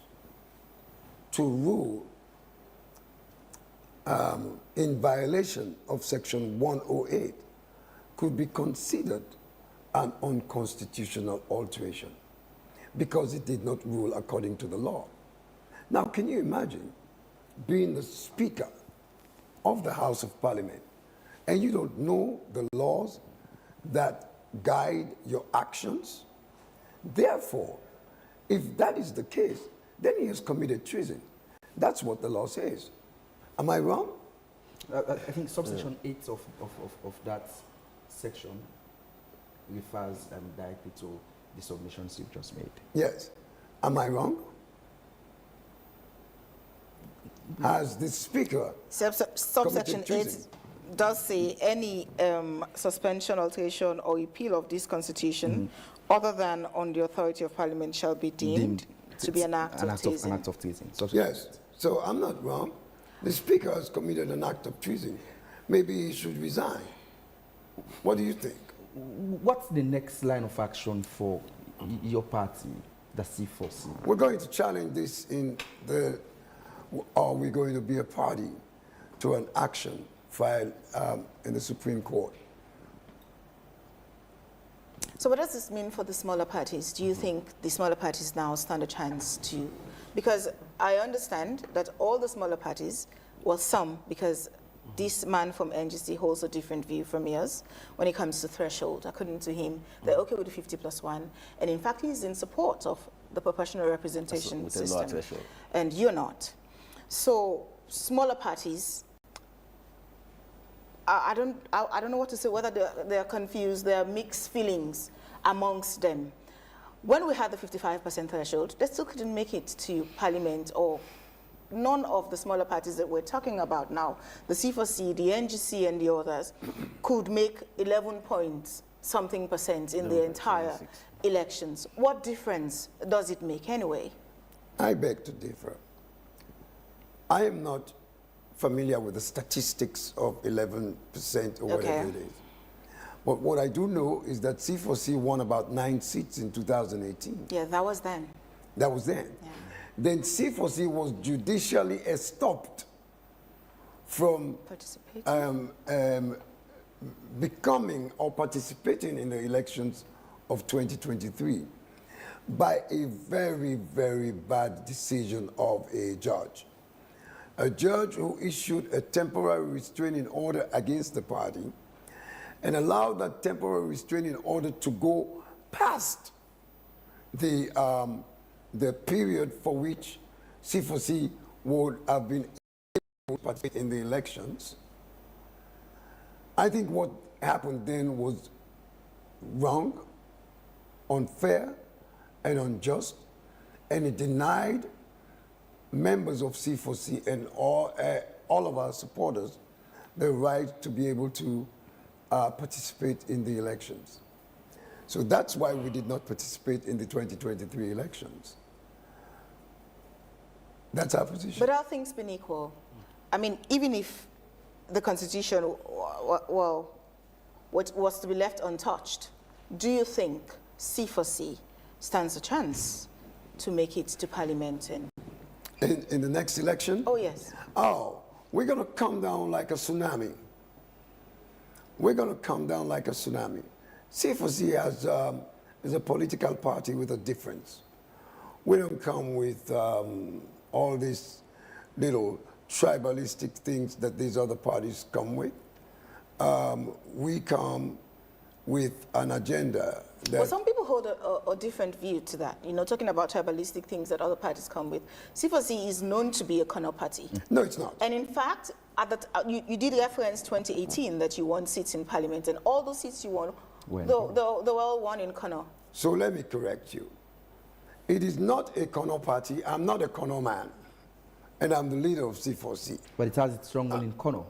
to rule in violation of section 108 could be considered an unconstitutional alteration because it did not rule according to the law. Now, can you imagine being the Speaker of the House of Parliament and you don't know the laws that guide your actions? Therefore, if that is the case, then he has committed treason. That's what the law says. Am I wrong? I think subsection 8 of that section refers directly to the submissions you've just made. Yes. Am I wrong? Has the Speaker Subsection 8 does say any suspension, alteration, or repeal of this Constitution other than on the authority of Parliament shall be deemed to be an act of treason. An act of treason. Yes. So I'm not wrong. The Speaker has committed an act of treason. Maybe he should resign. What do you think? What's the next line of action for your party, the C4C? We're going to challenge this are we going to be a party to an action filed in the Supreme Court? So what does this mean for the smaller parties? Do you think the smaller parties now stand a chance to? Because I understand that all the smaller parties, well, some, because this man from NGC holds a different view from yours when it comes to threshold. According to him, they're okay with the 50+1, and in fact, he's in support of the proportional representation system, and you're not. So smaller parties, I don't know what to say, whether they're confused, there are mixed feelings amongst them. When we had the 55% threshold, they still couldn't make it to Parliament, or none of the smaller parties that we're talking about now, the C4C, the NGC, and the others, could make 11-point-something% in the entire elections. What difference does it make anyway? I beg to differ. I am not familiar with the statistics of 11% or whatever it is. But what I do know is that C4C won about 9 seats in 2018. Yeah, that was then. That was then. Yeah. Then C4C was judicially stopped from becoming or participating in the elections of 2023 by a very, very bad decision of a judge. A judge who issued a temporary restraining order against the party and allowed that temporary restraining order to go past the period for which C4C would have been able to participate in the elections. I think what happened then was wrong, unfair, and unjust, and it denied members of C4C and all of our supporters the right to be able to participate in the elections. So that's why we did not participate in the 2023 elections. That's our position. But are things been equal? I mean, even if the Constitution, was to be left untouched, do you think C4C stands a chance to make it to Parliament? In the next election? Oh, yes. Oh, we're going to come down like a tsunami. we're going to come down like a tsunami. C4C is a political party with a difference. We don't come with all these little tribalistic things that these other parties come with. We come with an agenda that... Well, some people hold a different view to that. You know, talking about tribalistic things that other parties come with. C4C is known to be a Kono party. No, it's not. And in fact, you did reference 2018 that you won seats in Parliament, and all those seats you won, they were all won in Kono. So let me correct you. It is not a Kono party. I'm not a Kono man. And I'm the leader of C4C. But it has its stronghold in Kono.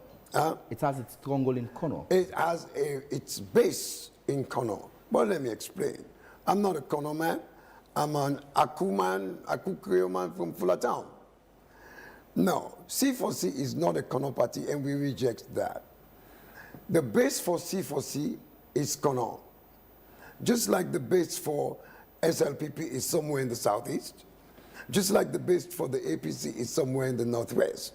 It has its stronghold in Kono. It has its base in Kono. But let me explain. I'm not a Kono man. I'm an Aku man, Aku Creole man from Fullertown. No, C4C is not a Kono party, and we reject that. The base for C4C is Kono. Just like the base for SLPP is somewhere in the southeast, just like the base for the APC is somewhere in the northwest.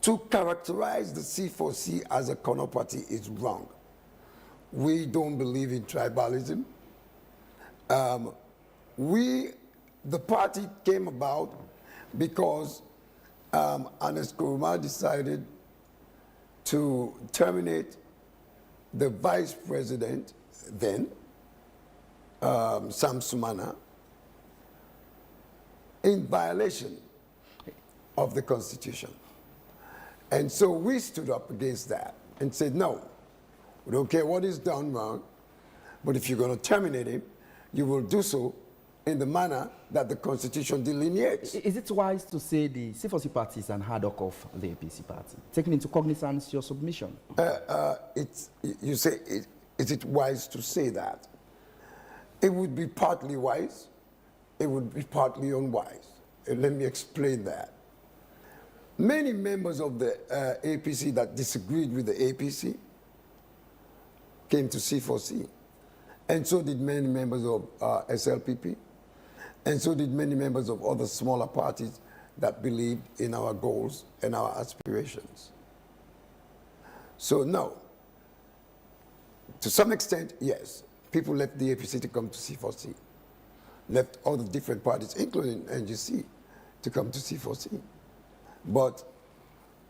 To characterize the C4C as a Kono party is wrong. We don't believe in tribalism. The party came about because Anes Nkrumah decided to terminate the vice president then, Sam Sumana, in violation of the Constitution. And so we stood up against that and said, no, we don't care what is done wrong, but if you're going to terminate him, you will do so in the manner that the Constitution delineates. Is it wise to say the C4C party is an ad hoc of the APC party, taking into cognizance your submission? You say, is it wise to say that? It would be partly wise. It would be partly unwise. And let me explain that. Many members of the APC that disagreed with the APC came to C4C. And so did many members of SLPP. And so did many members of other smaller parties that believed in our goals and our aspirations. So no, to some extent, yes, people left the APC to come to C4C, left all the different parties, including NGC, to come to C4C. But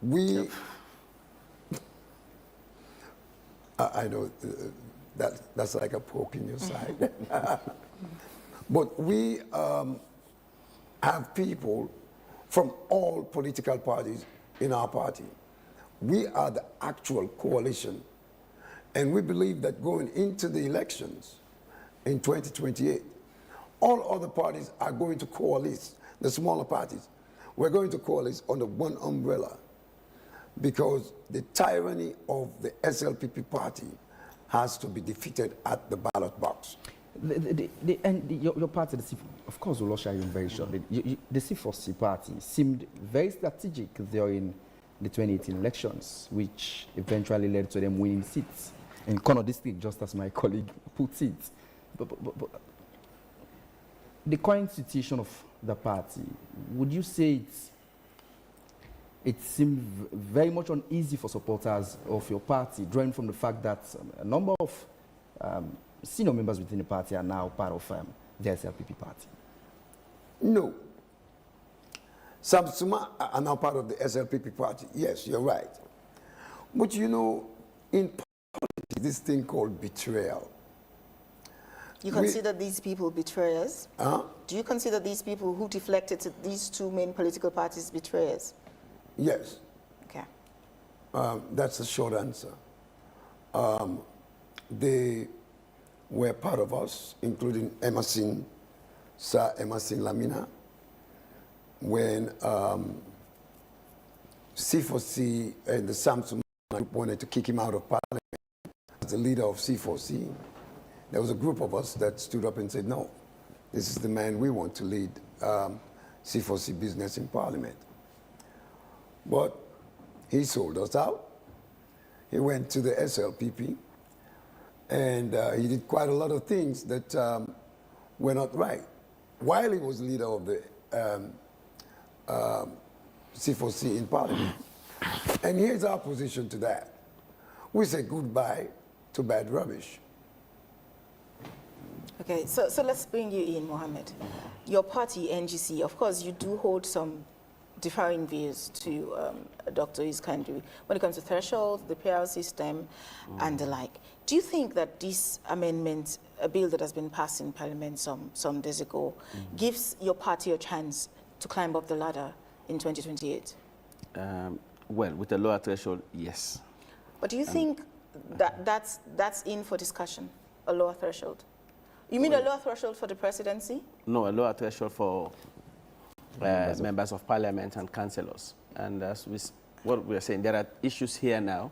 we, I know that's like a poke in your side. But we have people from all political parties in our party. We are the actual coalition. And we believe that going into the elections in 2028, all other parties are going to coalesce, the smaller parties. We're going to coalesce under one umbrella because the tyranny of the SLPP party has to be defeated at the ballot box. Your party, of course, we'll usher you in very shortly. The C4C party seemed very strategic during the 2018 elections, which eventually led to them winning seats in Kono district, just as my colleague puts it. But the current situation of the party, would you say it seemed very much uneasy for supporters of your party, drawing from the fact that a number of senior members within the party are now part of the SLPP party? No. Some are now part of the SLPP party. Yes, you're right. But you know, in politics, this thing called betrayal. You consider these people betrayers? Do you consider these people who deflected to these two main political parties betrayers? Yes. Okay. That's the short answer. They were part of us, including Sir Emerson Lamina, when C4C and the Samsung group wanted to kick him out of parliament as the leader of C4C. There was a group of us that stood up and said, no, this is the man we want to lead C4C business in parliament. But he sold us out. He went to the SLPP, and he did quite a lot of things that were not right. While he was leader of the C4C in parliament. And here's our position to that. We say goodbye to bad rubbish. Okay, so let's bring you in, Mohammed. Your party, NGC, of course, you do hold some differing views to Dr. Iskandri when it comes to thresholds, the PR system, and the like. Do you think that this amendment, a bill that has been passed in Parliament some days ago, gives your party a chance to climb up the ladder in 2028? Well, with a lower threshold, yes. But do you think that that's in for discussion, a lower threshold? You mean a lower threshold for the presidency? No, a lower threshold for members of parliament and councillors. And as what we are saying, there are issues here now.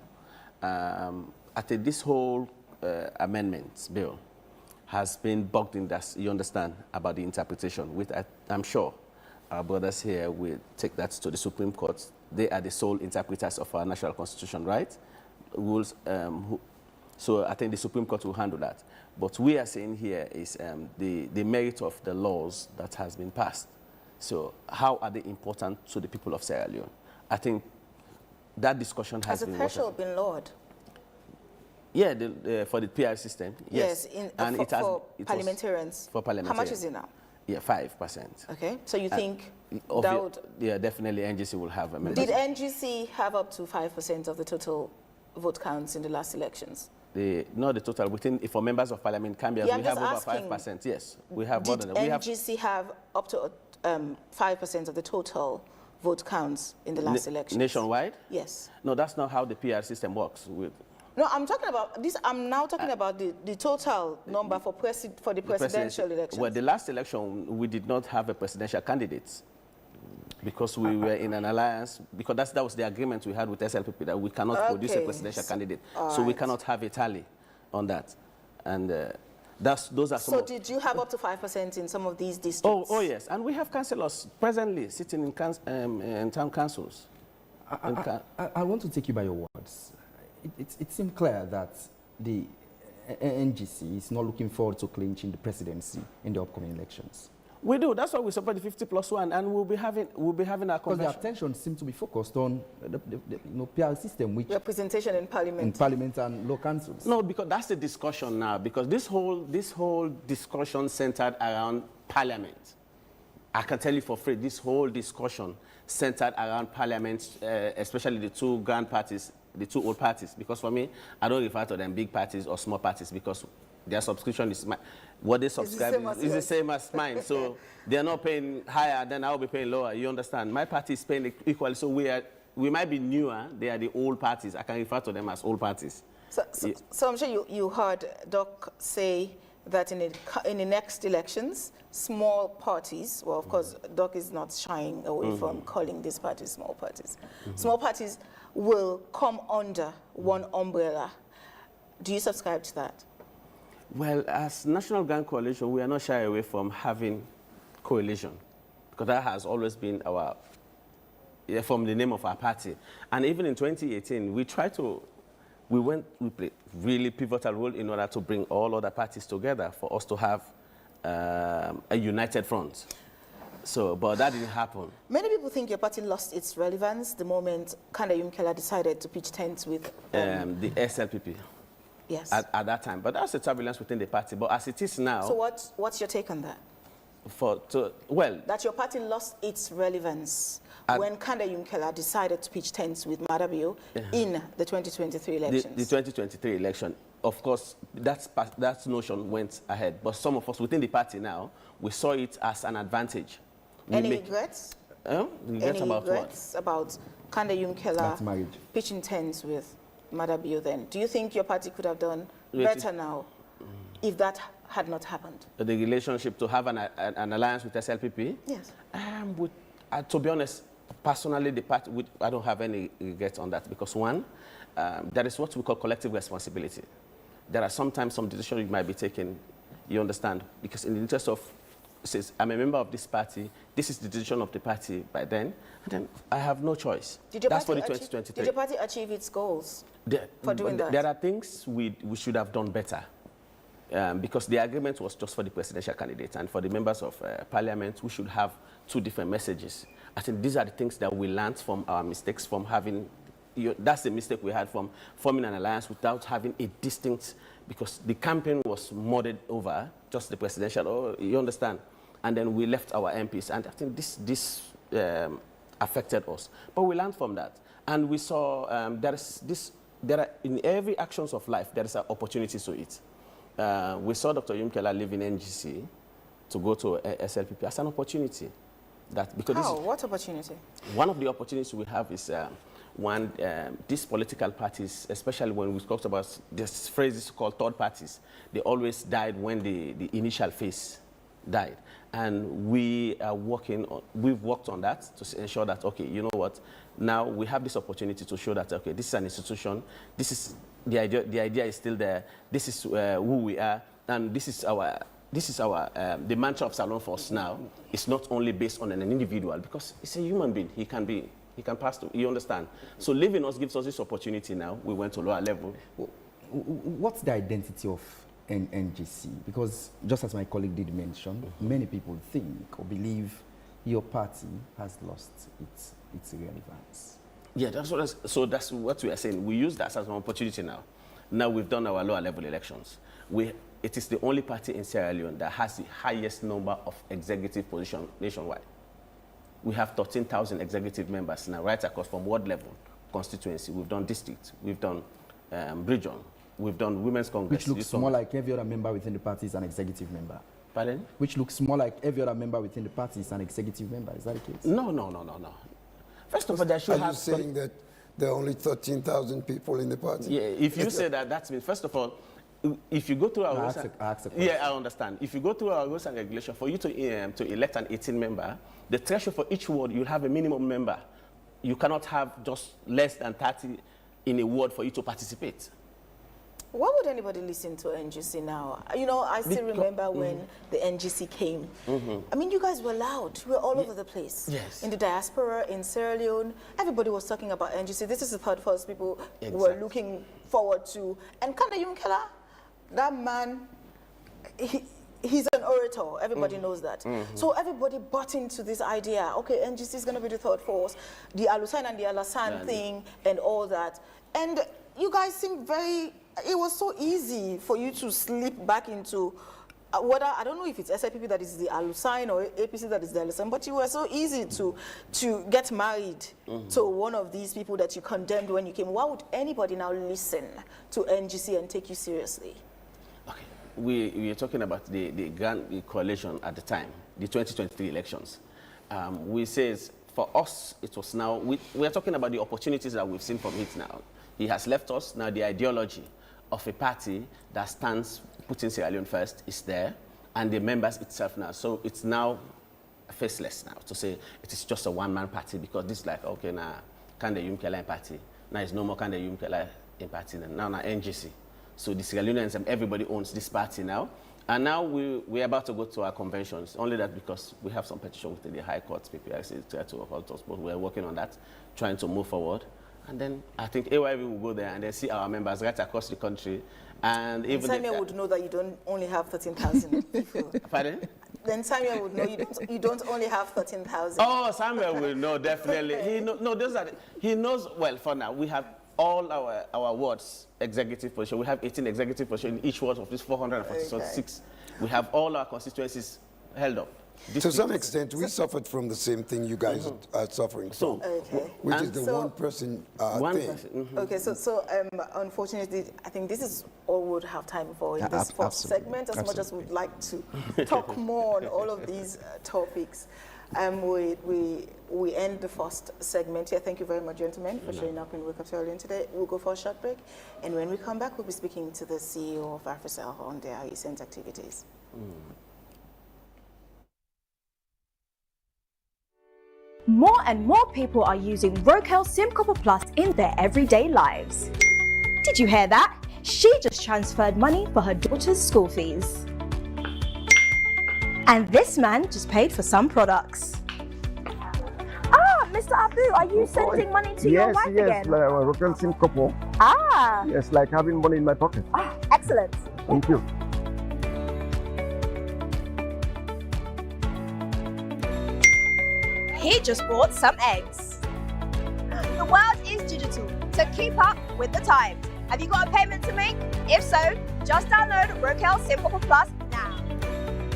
I think this whole amendments bill has been bogged in that, you understand, about the interpretation. I'm sure our brothers here will take that to the Supreme Court. They are the sole interpreters of our national constitution, right? Rules. So I think the Supreme Court will handle that. But we are saying here is the merit of the laws that has been passed. So how are they important to the people of Sierra Leone? I think that discussion has been... Has the threshold been lowered? Yeah, for the PR system, yes. And for parliamentarians. For parliamentarians. How much is it now? Yeah, 5%. Okay, so you think that would... Yeah, definitely NGC will have a member. Did NGC have up to 5% of the total vote counts in the last elections? Not the total. For members of parliament, Cambia, we have over 5%. Yes, we have more than that. Did NGC have up to 5% of the total vote counts in the last elections? Nationwide? Yes. No, that's not how the PR system works. No, I'm talking about this. I'm now talking about the total number for the presidential elections. Well, the last election, we did not have a presidential candidate because we were in an alliance, because that was the agreement we had with SLPP, that we cannot produce a presidential candidate. So we cannot have a tally on that. And those are some. So did you have up to 5% in some of these districts? Oh yes, and we have councillors presently sitting in town councils. I want to take you by your words. It seems clear that the NGC is not looking forward to clinching the presidency in the upcoming elections. We do. That's why we support the 50+1, and we'll be having our convention. Because the attention seems to be focused on the PR system, which representation in parliament, and local councils. No, because that's the discussion now. Because this whole discussion centered around parliament. I can tell you for free, this whole discussion centered around parliament, especially the two grand parties, the two old parties. Because for me, I don't refer to them big parties or small parties, because their subscription is what they subscribe is the same as mine. So they're not paying higher, then I'll be paying lower. You understand? My party is paying equally. So we might be newer. They are the old parties. I can refer to them as old parties. So I'm sure you heard Doc say that in the next elections, small parties, well, of course, Doc is not shying away from calling these parties small parties. Small parties will come under one umbrella. Do you subscribe to that? Well, as National Gang Coalition, we are not shy away from having coalition, because that has always been from the name of our party. And even in 2018, we played really pivotal role in order to bring all other parties together for us to have a united front. But that didn't happen. Many people think your party lost its relevance the moment Kanda Yumkela decided to pitch tents with the SLPP. Yes. At that time. But that's a turbulence within the party. But as it is now... So what's your take on that? That your party lost its relevance when Kanda Yumkela decided to pitch tents with Madabio in the 2023 elections. The 2023 election. Of course, that notion went ahead. But some of us within the party now, we saw it as an advantage. Any regrets? Regrets about what? About Kanda Yumkela pitching tents with Madabio then. Do you think your party could have done better now if that had not happened? The relationship to have an alliance with SLPP? Yes. To be honest, personally, the party, I don't have any regrets on that, because one, there is what we call collective responsibility. There are sometimes some decisions you might be taking, you understand, because in the interest of, says, I'm a member of this party, this is the decision of the party by then, and then I have no choice. That's for the 2023. Did your party achieve its goals for doing that? There are things we should have done better, because the agreement was just for the presidential candidate, and for the members of parliament, we should have two different messages. I think these are the things that we learned from our mistakes from having that's the mistake we had from forming an alliance without having a distinct, because the campaign was modded over just the presidential, you understand? And then we left our MPs, and I think this affected us. But we learned from that. And we saw in every actions of life, there is an opportunity to it. We saw Dr. Yumkela leave in NGC to go to SLPP as an opportunity. What opportunity? One of the opportunities we have is these political parties, especially when we talked about this phrase called third parties, they always died when the initial phase died. And we've worked on that to ensure that, okay, you know what, now we have this opportunity to show that, okay, this is an institution, this is the idea is still there, this is who we are, and this is our the mantra of Salon Force now. It's not only based on an individual, because it's a human being. He can pass through, you understand? So leaving us gives us this opportunity now. We went to lower level. What's the identity of NGC? Because just as my colleague did mention, many people think or believe your party has lost its relevance. Yeah, that's what we are saying. We use that as an opportunity now. Now we've done our lower level elections. It is the only party in Sierra Leone that has the highest number of executive positions nationwide. We have 13,000 executive members now, right across from ward level, constituency. We've done district, we've done region, we've done women's congress. Which looks more like every other member within the party is an executive member. Pardon? Which looks more like every other member within the party is an executive member. Is that the case? No. First of all, there should have... Are you saying that there are only 13,000 people in the party? Yeah, if you say that, that means, first of all, if you go through our rules, yeah, I understand. If you go through our rules and regulation, for you to elect an 18 member, the threshold for each ward, you have a minimum member. You cannot have just less than 30 in a ward for you to participate. Why would anybody listen to NGC now? You know, I still remember when the NGC came. I mean, you guys were loud. You were all over the place. Yes. In the diaspora, in Sierra Leone, everybody was talking about NGC. This is the part first people were looking forward to. And Kanda Yumkela, that man, he's an orator. Everybody knows that. So everybody bought into this idea. Okay, NGC is going to be the third force, the Alusan and the Alasan thing and all that. And you guys seem it was so easy for you to slip back into whether, I don't know if it's SIPP that is the Alusan or APC that is the Alusan, but you were so easy to get married to one of these people that you condemned when you came. Why would anybody now listen to NGC and take you seriously? Okay, we are talking about the Grand Coalition at the time, the 2023 elections. We says, for us, it was now, we are talking about the opportunities that we've seen from it now. He has left us. Now the ideology of a party that stands putting Sierra Leone first is there, and the members itself now. So it's now faceless now to say it is just a one-man party, because this is like, okay, now Kanda Yumkela in party. Now it's no more Kanda Yumkela in party. Now NGC. So the Sierra Leoneans and everybody owns this party now. And now we're about to go to our conventions. Only that because we have some petition with the High Court, PPIC, try to hold us, but we're working on that, trying to move forward. And then I think AYV will go there and then see our members right across the country. And even Samia would know that you don't only have 13,000 people. Pardon? Then Samia would know you don't only have 13,000. Oh, Samia will know, definitely. He knows, well, for now, we have all our wards executive position. We have 18 executive positions in each ward of these 446. We have all our constituencies held up. To some extent, we suffered from the same thing you guys are suffering from, which is the one-person thing. Okay, so unfortunately, I think this is all we would have time for in this first segment, as much as we'd like to talk more on all of these topics. We end the first segment here. Thank you very much, gentlemen, for showing up in Wake Up Sierra Leone today. We'll go for a short break, and when we come back, we'll be speaking to the CEO of AfriCell on their recent activities. More and more people are using Wakeup SIM Copper Plus in their everyday lives. Did you hear that? She just transferred money for her daughter's school fees. And this man just paid for some products. Ah, Mr. Abu, are you sending money to your wife again? Yes, like Wakeup SIM Copper. Ah. Yes, like having money in my pocket. Ah, excellent. Thank you. He just bought some eggs. The world is digital, to keep up with the times. Have you got a payment to make? If so, just download Wakeup Simple Plus now.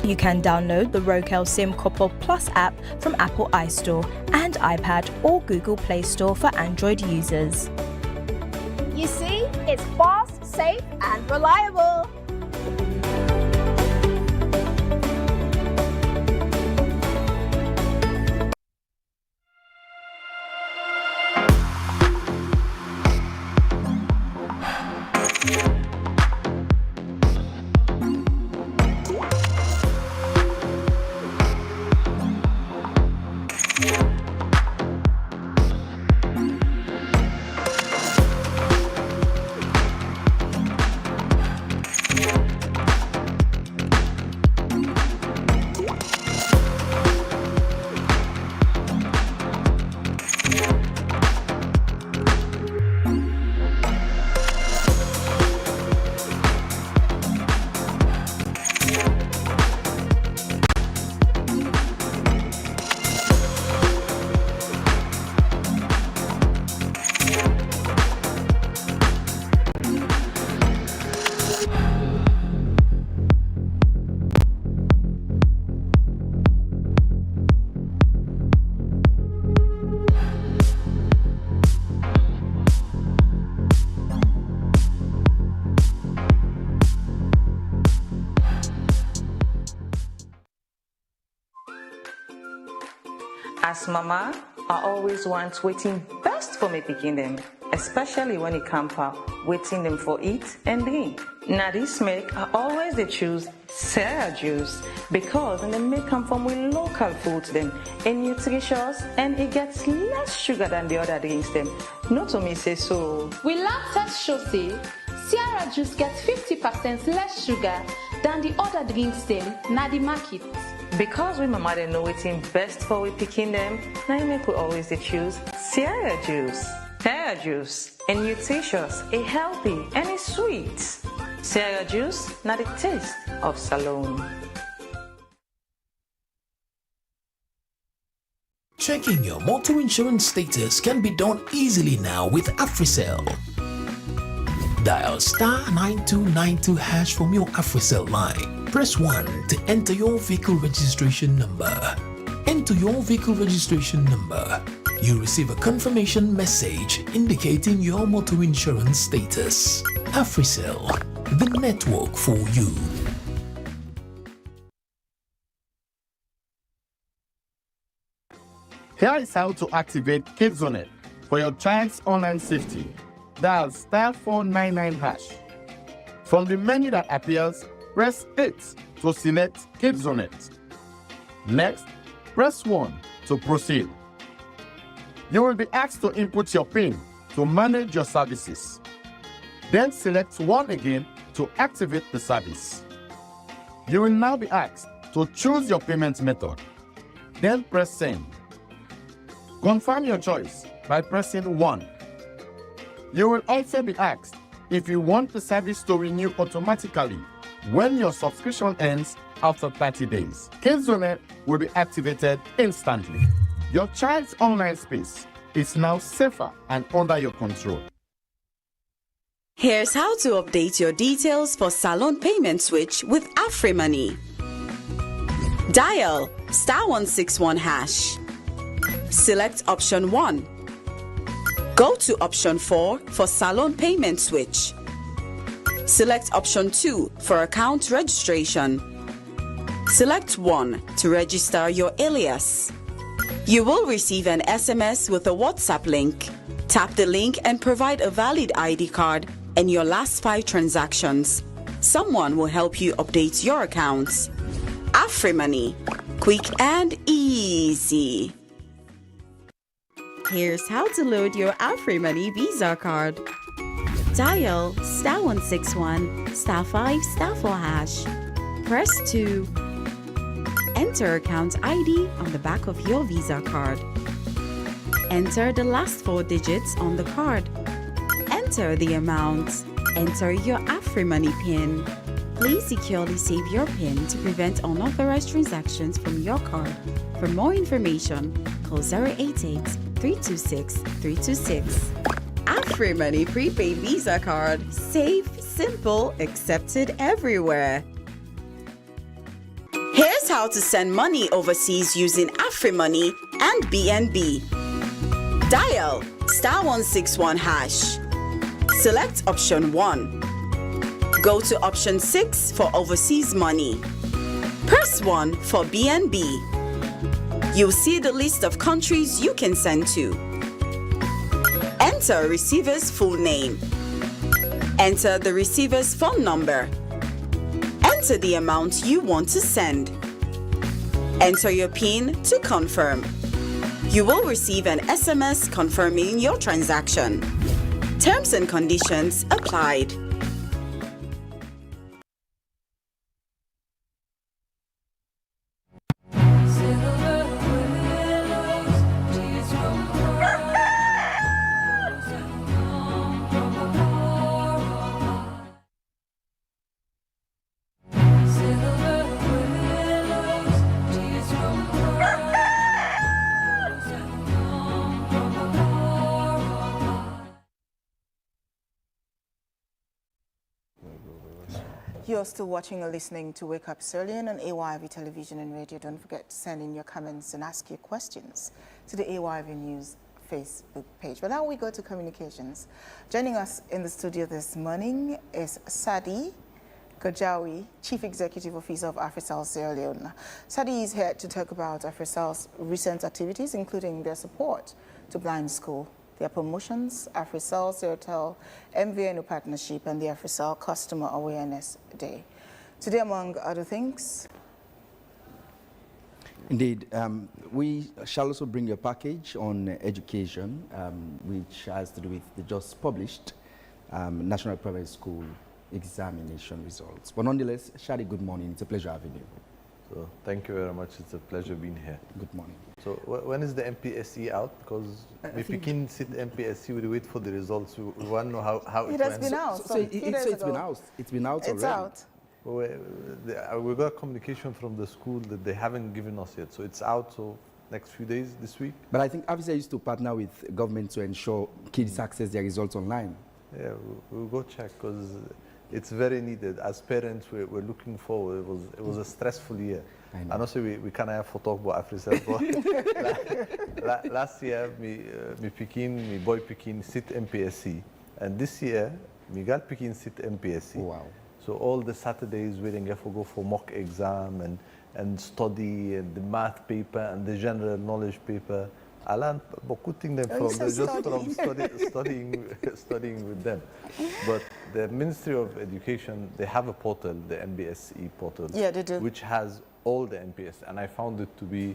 You can download the Wakeup Sim Couple Plus app from Apple iStore and iPad or Google Play Store for Android users. You see, it's fast, safe, and reliable. As mama, I always want waiting best for me picking them, especially when it come out waiting them for eat and drink. Now this make I always they choose Sarah juice because they make come from with local foods them and nutritious and it gets less sugar than the other drinks them. Not to me say so. We lab test show say Sierra juice gets 50% less sugar than the other drinks them na the market. Because we mama they know waiting best for we picking them, now you make we always they choose Sierra juice. Sierra juice and nutritious, it healthy and it's sweet. Sierra juice, now the taste of Salone. Checking your motor insurance status can be done easily now with AfriCell. Dial *9292# from your AfriCell line. Press 1 to enter your vehicle registration number. Enter your vehicle registration number. You receive a confirmation message indicating your motor insurance status. AfriCell, the network for you. Here is how to activate KidsOnNet for your child's online safety. Dial *499#. From the menu that appears, press 8 to select KidsOnNet. Next, press 1 to proceed. You will be asked to input your PIN to manage your services. Then select 1 again to activate the service. You will now be asked to choose your payment method. Then press Send. Confirm your choice by pressing 1. You will also be asked if you want the service to renew automatically when your subscription ends after 30 days. KidsOnNet will be activated instantly. Your child's online space is now safer and under your control. Here's how to update your details for Salone Payment Switch with AfriMoney. Dial *161#. Select option 1. Go to option 4 for Salone Payment Switch. Select option 2 for account registration. Select 1 to register your alias. You will receive an SMS with a WhatsApp link. Tap the link and provide a valid ID card and your last 5 transactions. Someone will help you update your accounts. AfriMoney, quick and easy. Here's how to load your AfriMoney Visa card. Dial *161 *5 *4#. Press 2. Enter account ID on the back of your Visa card. Enter the last 4 digits on the card. Enter the amount. Enter your AfriMoney PIN. Please securely save your PIN to prevent unauthorized transactions from your card. For more information, call 088 326 326. AfriMoney prepaid Visa card. Safe, simple, accepted everywhere. Here's how to send money overseas using AfriMoney and BNB. Dial *161#. Select option 1. Go to option 6 for overseas money. Press 1 for BNB. You'll see the list of countries you can send to. Enter receiver's full name. Enter the receiver's phone number. Enter the amount you want to send. Enter your PIN to confirm. You will receive an SMS confirming your transaction. Terms and conditions applied. You're still watching or listening to Wake Up Sierra Leone on AYV Television and Radio. Don't forget to send in your comments and ask your questions to the AYV News Facebook page. But now we go to communications. Joining us in the studio this morning is Sadi Gajawi, Chief Executive Officer of AfriCell Sierra Leone. Sadi is here to talk about AfriCell's recent activities, including their support to blind school, their promotions, AfriCell, Sierra MVNO partnership, and the AfriCell Customer Awareness Day. Today, among other things. Indeed, we shall also bring you a package on education, which has to do with the just published National Private School examination results. But nonetheless, Shadi, good morning. It's a pleasure having you. So thank you very much. It's a pleasure being here. Good morning. So when is the MPSC out? Because we begin sit MPSC, we wait for the results. We want to know how it has been out. So it's been out. It's been out already. It's out. We got communication from the school that they haven't given us yet. So it's out. So next few days, this week. But I think AfriCell used to partner with government to ensure kids access their results online. Yeah, we'll go check because it's very needed. As parents, we're looking forward. It was a stressful year. And also we kind of have to talk about AfriCell. Last year, my boy Pekin sit MPSC, and this year, my girl Pekin sit MPSC. Wow! So all the Saturdays we have to go for mock exam and study and the math paper and the general knowledge paper. I learned beaucoup things from studying with them. But the Ministry of Education, they have a portal, the MBSE portal, yeah, they do, which has all the MPS, and I found it to be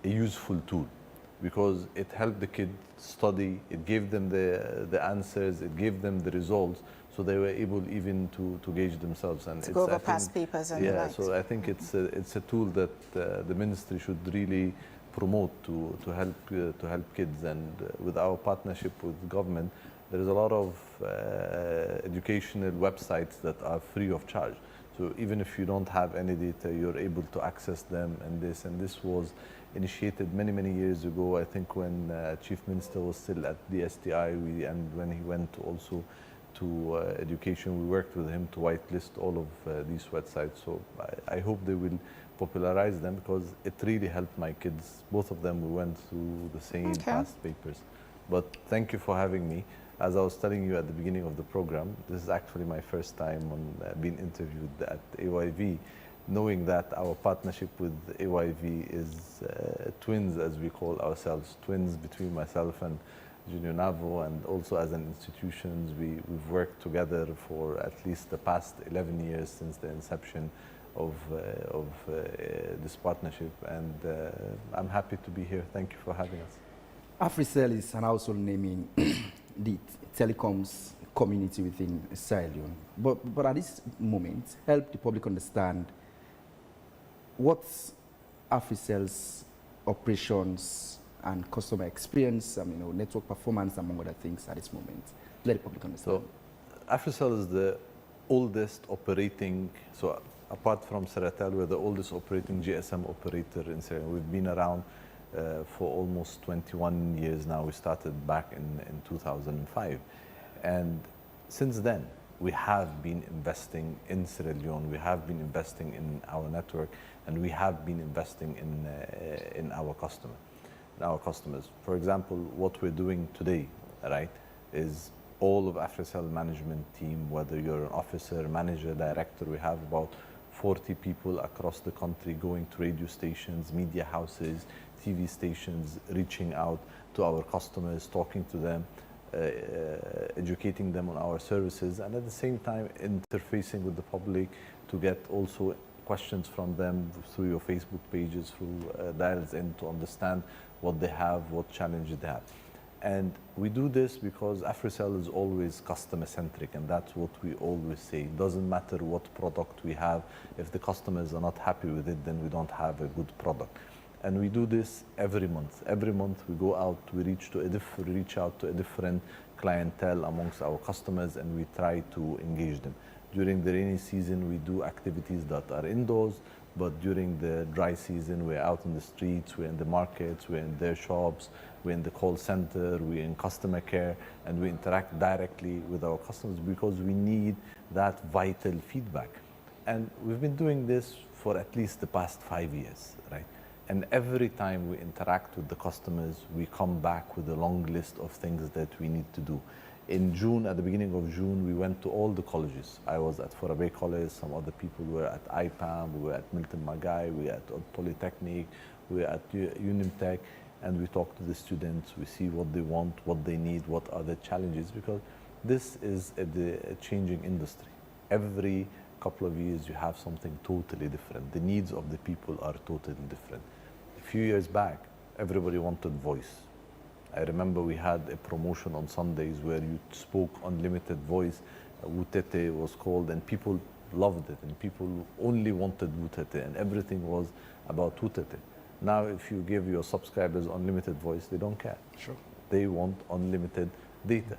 a useful tool because it helped the kids study, it gave them the answers, it gave them the results, so they were able even to gauge themselves. And to go over past papers and yeah, so I think it's a tool that the ministry should really promote to help kids. And with our partnership with government, there is a lot of educational websites that are free of charge. So even if you don't have any data, you're able to access them. And this was initiated many years ago. I think when Chief Minister was still at the STI, and when he went also to education, we worked with him to whitelist all of these websites. So I hope they will popularize them because it really helped my kids. Both of them, we went through the same past papers. But thank you for having me. As I was telling you at the beginning of the program, this is actually my first time on being interviewed at AYV, knowing that our partnership with AYV is twins, as we call ourselves, twins between myself and Junior Navo, and also as an institution, we've worked together for at least the past 11 years since the inception of this partnership, and I'm happy to be here. Thank you for having us. AfriCell is an household name in the telecoms community within Sierra Leone. But at this moment, help the public understand what's AfriCell's operations and customer experience, network performance, among other things at this moment. Let the public understand. So AfriCell is the oldest operating, so apart from Seratel, we're the oldest operating GSM operator in Sierra Leone. We've been around for almost 21 years now. We started back in 2005. And since then, we have been investing in Sierra Leone, we have been investing in our network, and we have been investing in our customers. For example, what we're doing today, right, is all of AfriCell management team, whether you're an officer, manager, director, we have about 40 people across the country going to radio stations, media houses, TV stations, reaching out to our customers, talking to them, educating them on our services, and at the same time interfacing with the public to get also questions from them through your Facebook pages, through dials in, to understand what they have, what challenges they have. And we do this because AfriCell is always customer centric, and that's what we always say. It doesn't matter what product we have, if the customers are not happy with it, then we don't have a good product. And we do this every month. Every month we go out, we reach out to a different clientele amongst our customers, and we try to engage them. During the rainy season, we do activities that are indoors, but during the dry season, we're out in the streets, we're in the markets, we're in their shops, we're in the call center, we're in customer care, and we interact directly with our customers because we need that vital feedback. And we've been doing this for at least the past 5 years, right? And every time we interact with the customers, we come back with a long list of things that we need to do. In June, at the beginning of June, we went to all the colleges. I was at Fourabay College, some other people were at IPAM, we were at Milton Magai, we were at Polytechnic, we were at UNIMTEC, and we talk to the students, we see what they want, what they need, what are the challenges, because this is a changing industry. Every couple of years, you have something totally different. The needs of the people are totally different. A few years back, everybody wanted voice. I remember we had a promotion on Sundays where you spoke unlimited voice. Wutete was called, and people loved it, and people only wanted Wutete, and everything was about Wutete. Now, if you give your subscribers unlimited voice, they don't care. Sure. They want unlimited data.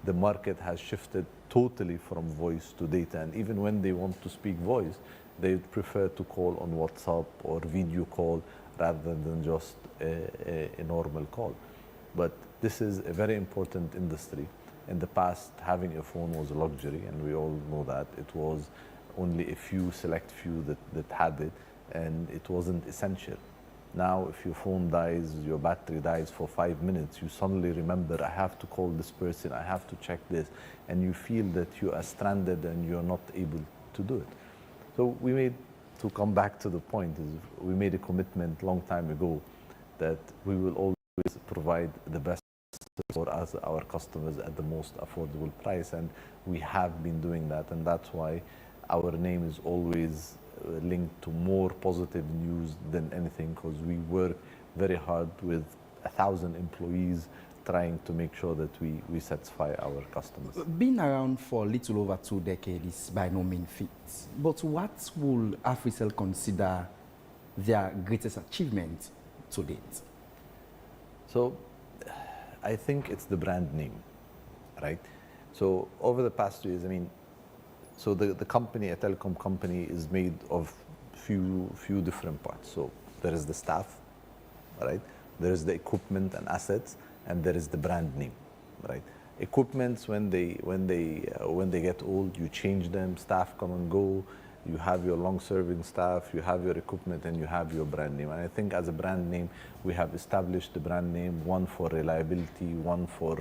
The market has shifted totally from voice to data, and even when they want to speak voice, they prefer to call on WhatsApp or video call rather than just a normal call. But this is a very important industry. In the past, having a phone was a luxury, and we all know that. It was only a few, select few that had it, and it wasn't essential. Now, if your phone dies, your battery dies for 5 minutes, you suddenly remember, I have to call this person, I have to check this, and you feel that you are stranded and you're not able to do it. So to come back to the point, is we made a commitment a long time ago that we will always provide the best for us, our customers, at the most affordable price, and we have been doing that, and that's why our name is always linked to more positive news than anything, because we work very hard with 1,000 employees trying to make sure that we satisfy our customers. Being around for a little over 2 decades is by no means feat, but what will AfriCell consider their greatest achievement to date? So I think it's the brand name, right? So over the past years, I mean, so the company, a telecom company, is made of few different parts. So there is the staff, right? There is the equipment and assets, and there is the brand name, right? Equipments, when they get old, you change them. Staff come and go. You have your long-serving staff, you have your equipment, and you have your brand name. And I think as a brand name, we have established the brand name, one for reliability, one for,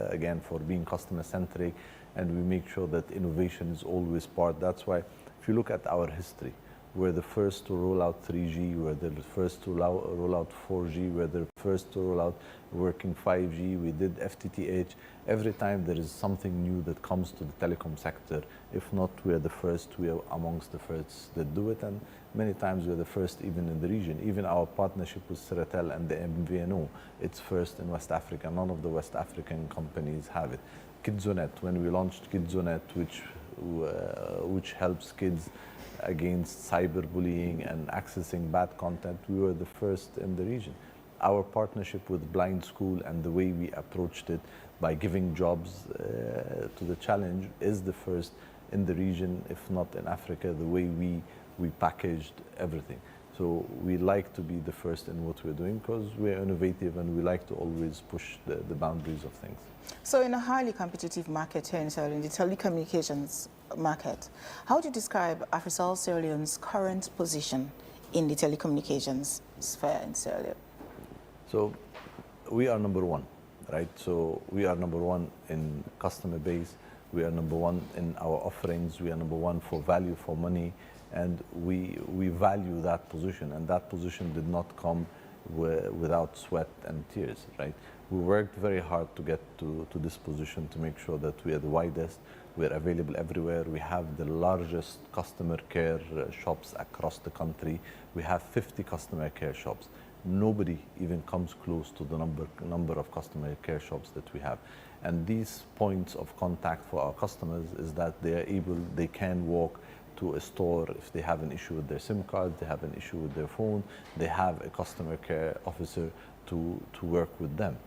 again, for being customer-centric, and we make sure that innovation is always part. That's why, if you look at our history, we're the first to roll out 3G, we're the first to roll out 4G, we're the first to roll out working 5G, we did FTTH. Every time there is something new that comes to the telecom sector, if not we're the first, we are amongst the first that do it, and many times we're the first even in the region. Even our partnership with Seratel and the MVNO, it's first in West Africa. None of the West African companies have it. Kidzonet, when we launched Kidzonet, which helps kids against cyberbullying and accessing bad content, we were the first in the region. Our partnership with Blind School and the way we approached it by giving jobs to the challenge is the first in the region, if not in Africa, the way we packaged everything. So we like to be the first in what we're doing because we're innovative and we like to always push the boundaries of things. So in a highly competitive market here in Sierra Leone, the telecommunications market, how would you describe AfriCell Sierra Leone's current position in the telecommunications sphere in Sierra Leone? So we are number one, right? So we are number one in customer base. We are number one in our offerings. We are number one for value for money. And we value that position. And that position did not come without sweat and tears, right? We worked very hard to get to this position to make sure that we are the widest, we're available everywhere. We have the largest customer care shops across the country. We have 50 customer care shops. Nobody even comes close to the number of customer care shops that we have. And these points of contact for our customers is that they can walk to a store if they have an issue with their SIM card, they have an issue with their phone, they have a customer care officer to work with them,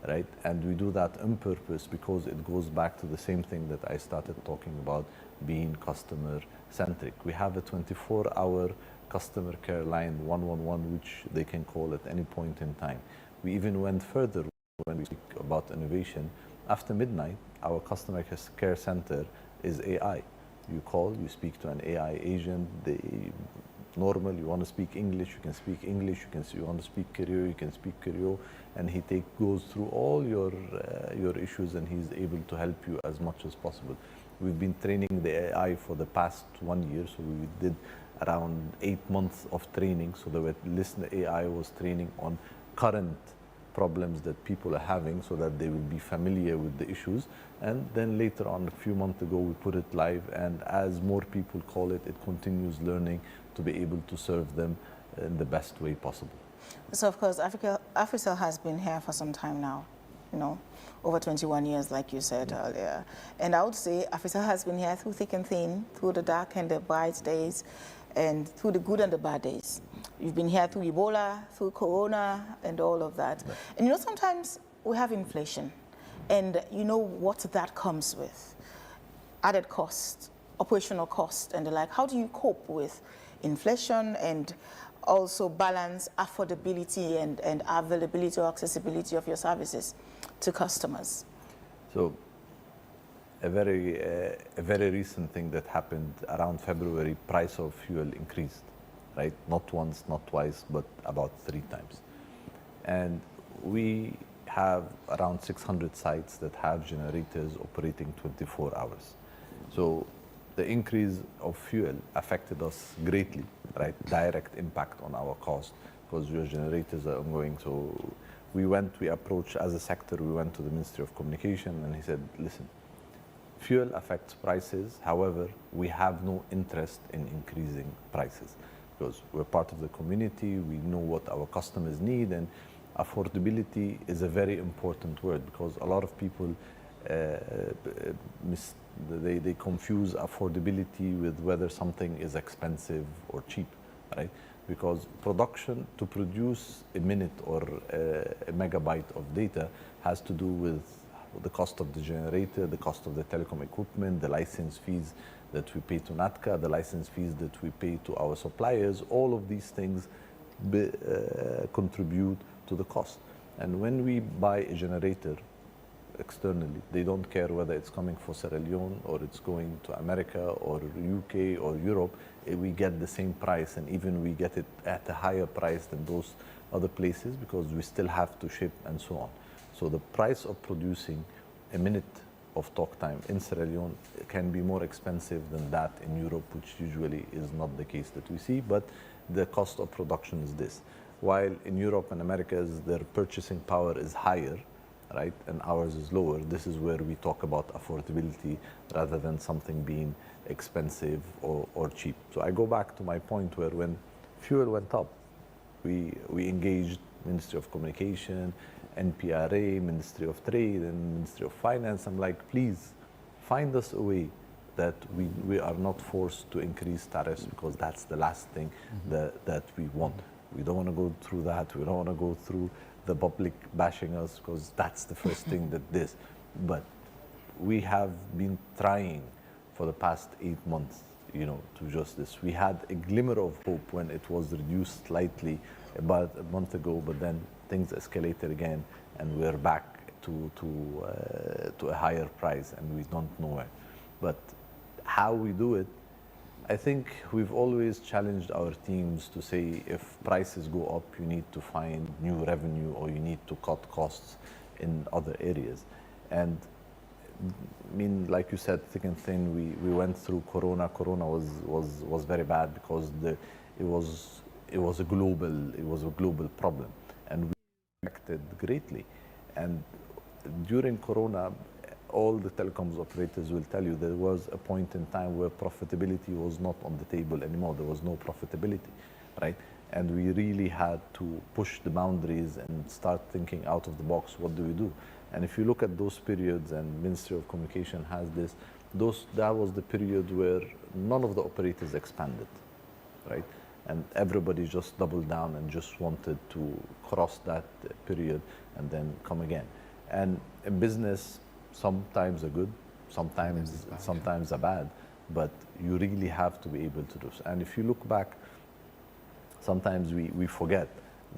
right? And we do that on purpose because it goes back to the same thing that I started talking about, being customer-centric. We have a 24-hour customer care line 111, which they can call at any point in time. We even went further when we speak about innovation. After midnight, our customer care center is AI. You call, you speak to an AI agent. Normal, you want to speak English, you can speak English. You want to speak Creole, you can speak Creole. And he goes through all your issues, and he's able to help you as much as possible. We've been training the AI for the past 1 year, so we did around 8 months of training. So the AI was training on current problems that people are having so that they will be familiar with the issues. And then later on, a few months ago, we put it live. And as more people call it, it continues learning to be able to serve them in the best way possible. So of course, AfriCell has been here for some time now, over 21 years, like you said earlier. And I would say AfriCell has been here through thick and thin, through the dark and the bright days, and through the good and the bad days. You've been here through Ebola, through Corona, and all of that. Right. And sometimes we have inflation, and you know what that comes with. Added cost, operational cost, and the like. How do you cope with inflation and also balance affordability and availability or accessibility of your services to customers? So a very recent thing that happened around February, price of fuel increased, right? Not once, not twice, but about 3 times. And we have around 600 sites that have generators operating 24 hours. So the increase of fuel affected us greatly, right? Direct impact on our cost because your generators are ongoing. So we approached as a sector, we went to the Ministry of Communication, and he said, listen, fuel affects prices. However, we have no interest in increasing prices because we're part of the community. We know what our customers need, and affordability is a very important word because a lot of people they confuse affordability with whether something is expensive or cheap, right? Because to produce a minute or a megabyte of data has to do with the cost of the generator, the cost of the telecom equipment, the license fees that we pay to NATCA, the license fees that we pay to our suppliers. All of these things contribute to the cost. And when we buy a generator externally, they don't care whether it's coming for Sierra Leone or it's going to America or UK or Europe. We get the same price, and even we get it at a higher price than those other places because we still have to ship and so on. So the price of producing a minute of talk time in Sierra Leone can be more expensive than that in Europe, which usually is not the case that we see, but the cost of production is this. While in Europe and Americas, their purchasing power is higher, right, and ours is lower, this is where we talk about affordability rather than something being expensive or cheap. So I go back to my point where when fuel went up, we engaged Ministry of Communication, NPRA, Ministry of Trade, and Ministry of Finance. I'm like, please find us a way that we are not forced to increase tariffs because that's the last thing that we want. We don't want to go through that. We don't want to go through the public bashing us because that's the first thing that this. But we have been trying for the past 8 months. to just this. We had a glimmer of hope when it was reduced slightly about a month ago, but then things escalated again, and we're back to a higher price, and we don't know where. But how we do it, I think we've always challenged our teams to say, if prices go up, you need to find new revenue, or you need to cut costs in other areas. And I mean, like you said, thick and thin, we went through Corona. Corona was very bad because it was a global problem, and we affected greatly. And during Corona, all the telecoms operators will tell you there was a point in time where profitability was not on the table anymore. There was no profitability, right? And we really had to push the boundaries and start thinking out of the box. What do we do? And if you look at those periods, and Ministry of Communication has this, that was the period where none of the operators expanded, right? And everybody just doubled down and just wanted to cross that period and then come again. And in business, sometimes are good, sometimes are bad, but you really have to be able to do so. And if you look back, sometimes we forget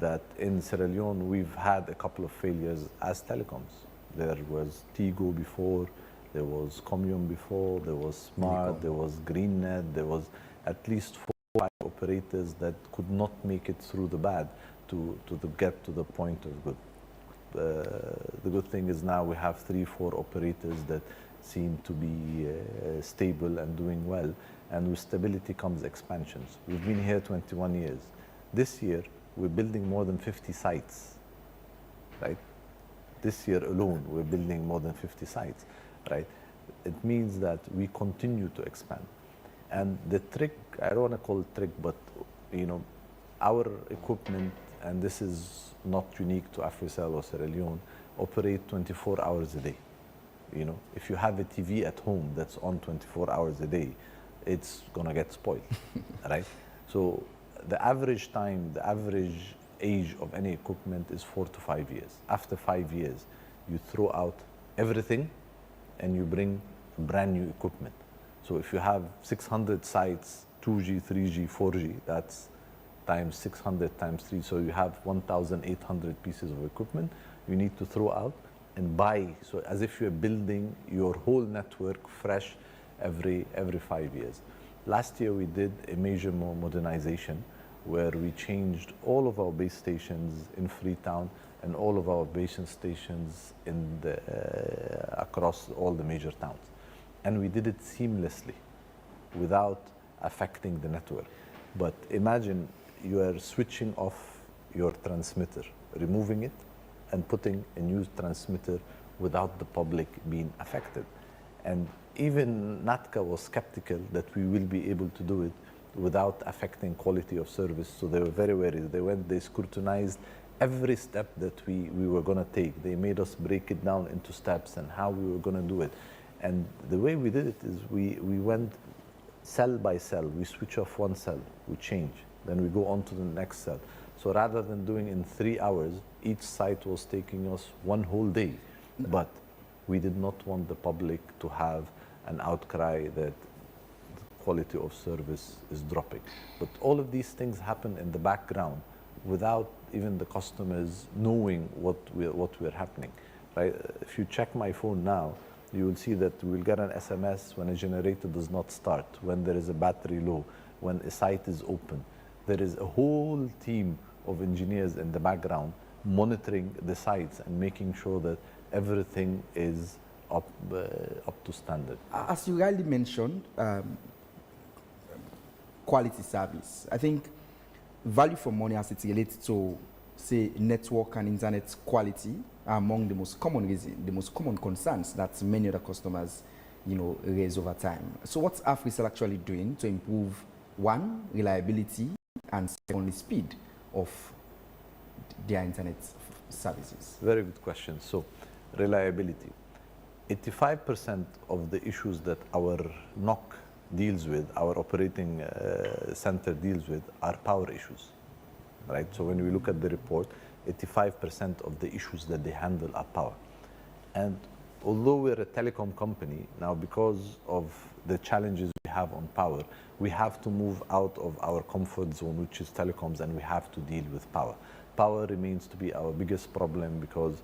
that in Sierra Leone, we've had a couple of failures as telecoms. There was Tigo before, there was Commune before, there was Smart, there was GreenNet, there was at least 4 or 5 operators that could not make it through the bad to get to the point of good. The good thing is now we have 3 or 4 operators that seem to be stable and doing well, and with stability comes expansions. We've been here 21 years. This year, we're building more than 50 sites, right? This year alone, we're building more than 50 sites, right? It means that we continue to expand. And the trick, I don't want to call it trick, but our equipment, and this is not unique to Africell or Sierra Leone, operate 24 hours a day. If you have a TV at home that's on 24 hours a day, it's gonna get spoiled, right? So the average time, the average age of any equipment is 4 to 5 years. After 5 years, you throw out everything and you bring brand new equipment. So if you have 600 sites, 2G, 3G, 4G, that's times 600 times 3. So you have 1,800 pieces of equipment you need to throw out and buy. So as if you're building your whole network fresh every 5 years. Last year we did a major modernization where we changed all of our base stations in Freetown and all of our base stations across all the major towns. And we did it seamlessly without affecting the network. But imagine you are switching off your transmitter, removing it and putting a new transmitter without the public being affected. And even NATCA was skeptical that we will be able to do it without affecting quality of service. So they were very worried. They scrutinized every step that we were gonna take. They made us break it down into steps and how we were gonna do it. And the way we did it is we went cell by cell. We switch off one cell, we change. Then we go on to the next cell. So rather than doing in 3 hours, each site was taking us one whole day. But we did not want the public to have an outcry that quality of service is dropping. But all of these things happen in the background without even the customers knowing what we're happening, right? If you check my phone now, you will see that we'll get an SMS when a generator does not start, when there is a battery low, when a site is open. There is a whole team of engineers in the background monitoring the sites and making sure that everything is up to standard. As you rightly mentioned, quality service. I think value for money as it relates to, say, network and internet quality are among the most common concerns that many other customers, raise over time. So what's Africell actually doing to improve, one, reliability, and secondly, speed of their internet services? Very good question. So, reliability. 85% of the issues that our NOC deals with, our operating center deals with, are power issues, right? So when we look at the report, 85% of the issues that they handle are power. And although we're a telecom company, now because of the challenges we have on power, we have to move out of our comfort zone, which is telecoms, and we have to deal with power. Power remains to be our biggest problem because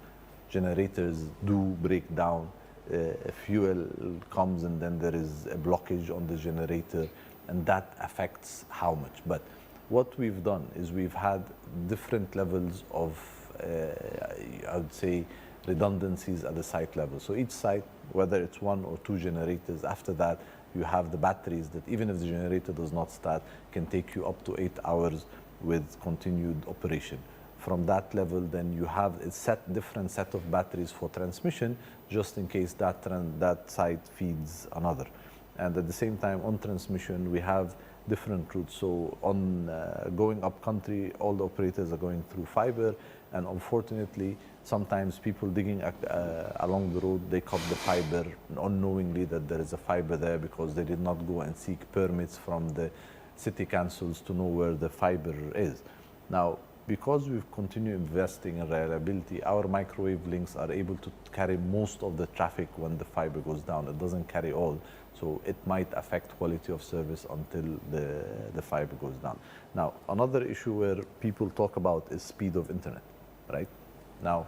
generators do break down. Fuel comes and then there is a blockage on the generator, and that affects how much. But what we've done is we've had different levels of, I would say, redundancies at the site level. So each site, whether it's 1 or 2 generators, after that you have the batteries that even if the generator does not start, can take you up to 8 hours with continued operation. From that level, then you have a different set of batteries for transmission, just in case that site feeds another. And at the same time, on transmission, we have different routes. So on going up country, all the operators are going through fiber, and unfortunately, sometimes people digging along the road, they cut the fiber unknowingly that there is a fiber there because they did not go and seek permits from the city councils to know where the fiber is. Now, because we've continued investing in reliability, our microwave links are able to carry most of the traffic when the fiber goes down. It doesn't carry all, so it might affect quality of service until the fiber goes down. Now, another issue where people talk about is speed of internet, right? Now,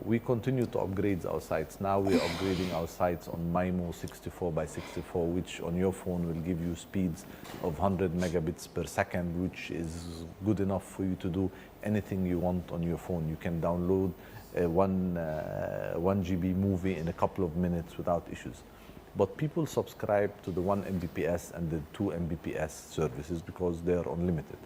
we continue to upgrade our sites. Now we're upgrading our sites on MIMO 64x64, which on your phone will give you speeds of 100 megabits per second, which is good enough for you to do anything you want on your phone. You can download a 1 GB movie in a couple of minutes without issues. But people subscribe to the 1 Mbps and the 2 Mbps services because they are unlimited.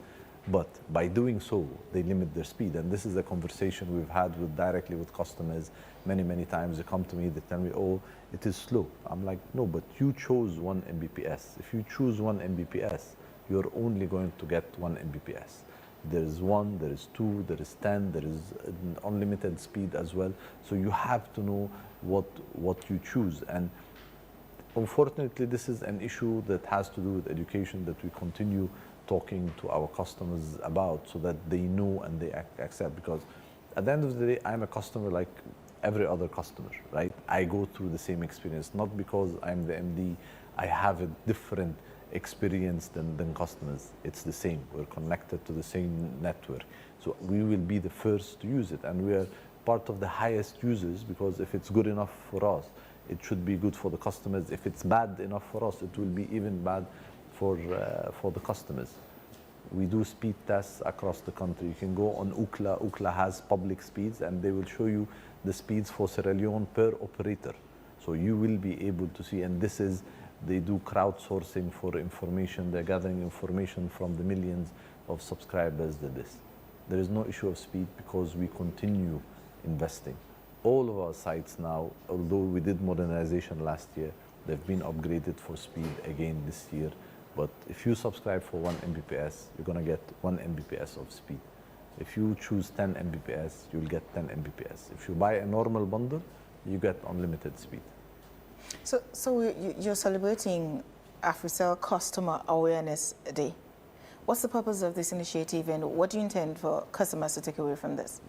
But by doing so, they limit their speed. And this is a conversation we've had directly with customers many, many times. They come to me, they tell me, oh, it is slow. I'm like, no, but you chose 1 Mbps. If you choose 1 Mbps, you're only going to get 1 Mbps. There is 1, there is 2, there is 10, there is an unlimited speed as well. So you have to know what you choose. And unfortunately, this is an issue that has to do with education that we continue talking to our customers about so that they know and they accept. Because at the end of the day, I'm a customer like every other customer, right? I go through the same experience, not because I'm the MD, I have a different experience than customers. It's the same. We're connected to the same network. So we will be the first to use it, and we are part of the highest users, because if it's good enough for us, it should be good for the customers. If it's bad enough for us, it will be even bad for the customers. We do speed tests across the country. You can go on Ookla. Ookla has public speeds, and they will show you the speeds for Sierra Leone per operator. So you will be able to see, and this is, they do crowdsourcing for information. They're gathering information from the millions of subscribers that this. There is no issue of speed because we continue investing. All of our sites now, although we did modernization last year, they've been upgraded for speed again this year. But if you subscribe for 1 Mbps, you're going to get 1 Mbps of speed. If you choose 10 Mbps, you'll get 10 Mbps. If you buy a normal bundle, you get unlimited speed. So you're celebrating AfriCell Customer Awareness Day. What's the purpose of this initiative, and what do you intend for customers to take away from this?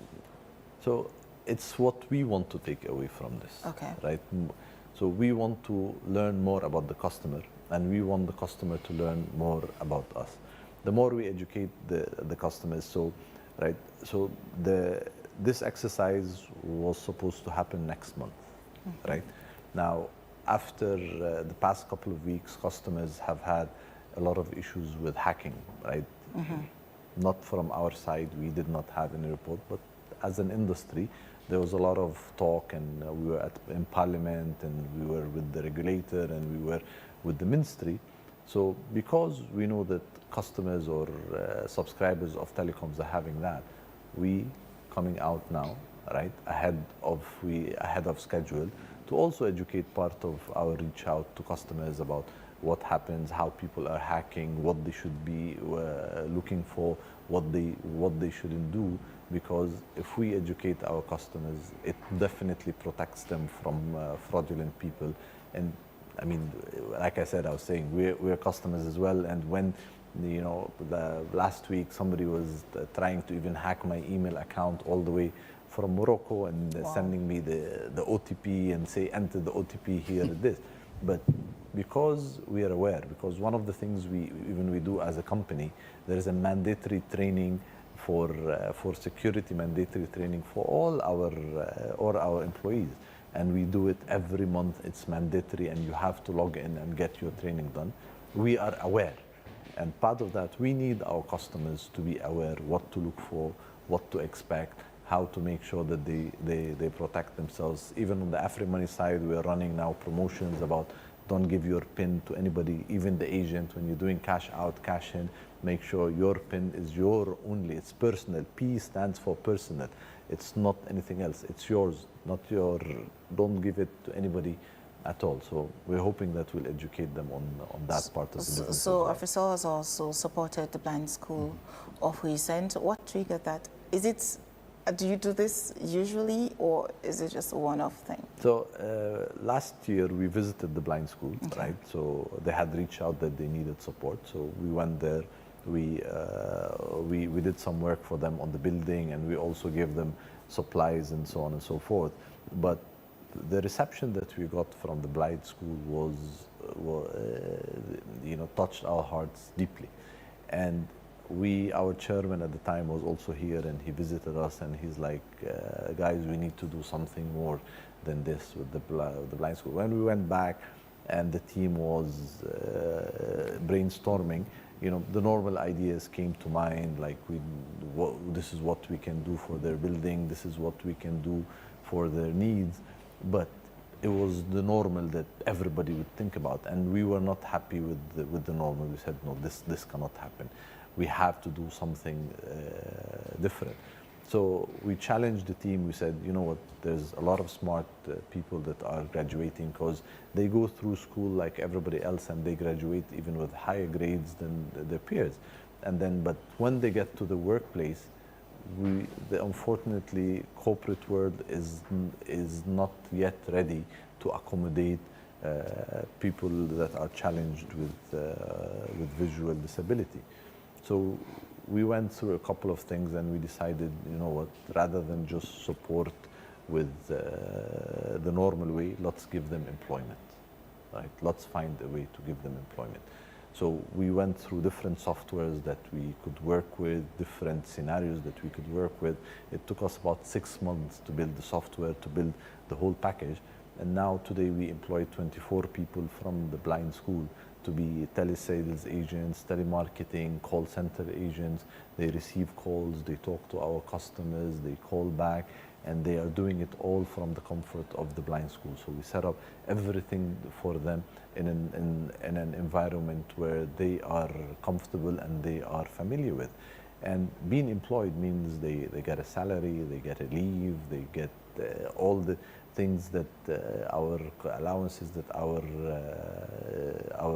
So it's what we want to take away from this, okay, right? So we want to learn more about the customer, and we want the customer to learn more about us. The more we educate the customers, so right. So this exercise was supposed to happen next month, right? Now, after the past couple of weeks, customers have had a lot of issues with hacking, right? Not from our side, we did not have any report, but as an industry, there was a lot of talk, and we were in Parliament, and we were with the regulator, and we were with the ministry. So because we know that customers or subscribers of telecoms are having that, we coming out now, right, ahead of schedule, to also educate part of our reach out to customers about what happens, how people are hacking, what they should be looking for, what they shouldn't do. Because if we educate our customers, it definitely protects them from fraudulent people. And I mean, like I said, I was saying, we're customers as well. And when, you know, last week somebody was trying to even hack my email account all the way from Morocco, and sending me the OTP and say, enter the OTP here at this. But because we are aware, because one of the things we do as a company, there is a mandatory training for security, mandatory training for all our employees, and we do it every month. It's mandatory, and you have to log in and get your training done. We are aware, and part of that, we need our customers to be aware what to look for, what to expect, how to make sure that they protect themselves. Even on the AfriMoney side, we're running now promotions about don't give your PIN to anybody, even the agent. When you're doing cash out, cash in, make sure your PIN is your only. It's personal. P stands for personal. It's not anything else. It's yours, not your. Don't give it to anybody at all. So we're hoping that we'll educate them on that part of the business. So AfriCell has also supported the blind school of recent. What triggered that? Is it, do you do this usually, or is it just a one-off thing? So last year we visited the blind school, right? So they had reached out that they needed support. So we went there. We did some work for them on the building, and we also gave them supplies and so on and so forth. But the reception that we got from the blind school was touched our hearts deeply. And our chairman at the time was also here, and he visited us, and he's like, guys, we need to do something more than this with the blind school. When we went back and the team was brainstorming, the normal ideas came to mind, like this is what we can do for their building, this is what we can do for their needs. But it was the normal that everybody would think about, and we were not happy with the normal. We said, no, this cannot happen. We have to do something different. So we challenged the team. We said, you know what, there's a lot of smart people that are graduating, because they go through school like everybody else, and they graduate even with higher grades than their peers. But when they get to the workplace, unfortunately, corporate world is not yet ready to accommodate people that are challenged with visual disability. So we went through a couple of things, and we decided, you know what, rather than just support with the normal way, let's give them employment, right? Let's find a way to give them employment. So we went through different softwares that we could work with, different scenarios that we could work with. It took us about 6 months to build the software, to build the whole package. And now today we employ 24 people from the blind school to be telesales agents, telemarketing, call center agents. They receive calls, they talk to our customers, they call back, and they are doing it all from the comfort of the blind school. So we set up everything for them in an environment where they are comfortable and they are familiar with. And being employed means they get a salary, they get a leave, they get all the things that our allowances that our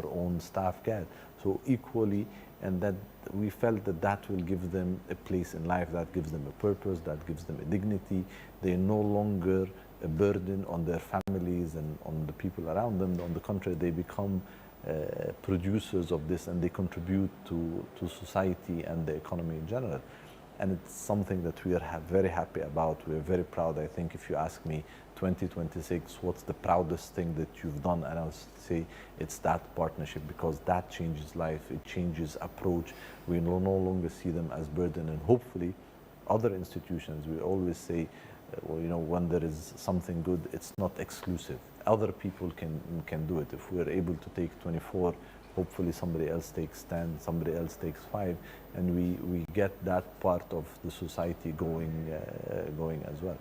own staff get. So equally, and that we felt that will give them a place in life, that gives them a purpose, that gives them a dignity. They're no longer a burden on their families and on the people around them. On the contrary, they become producers of this, and they contribute to society and the economy in general. And it's something that we are very happy about. We're very proud. I think if you ask me 2026, what's the proudest thing that you've done? And I'll say it's that partnership, because that changes life, it changes approach. We no longer see them as burden, and hopefully other institutions, we always say, when there is something good, it's not exclusive. Other people can do it. If we're able to take 24, hopefully somebody else takes 10, somebody else takes 5, and we get that part of the society going as well.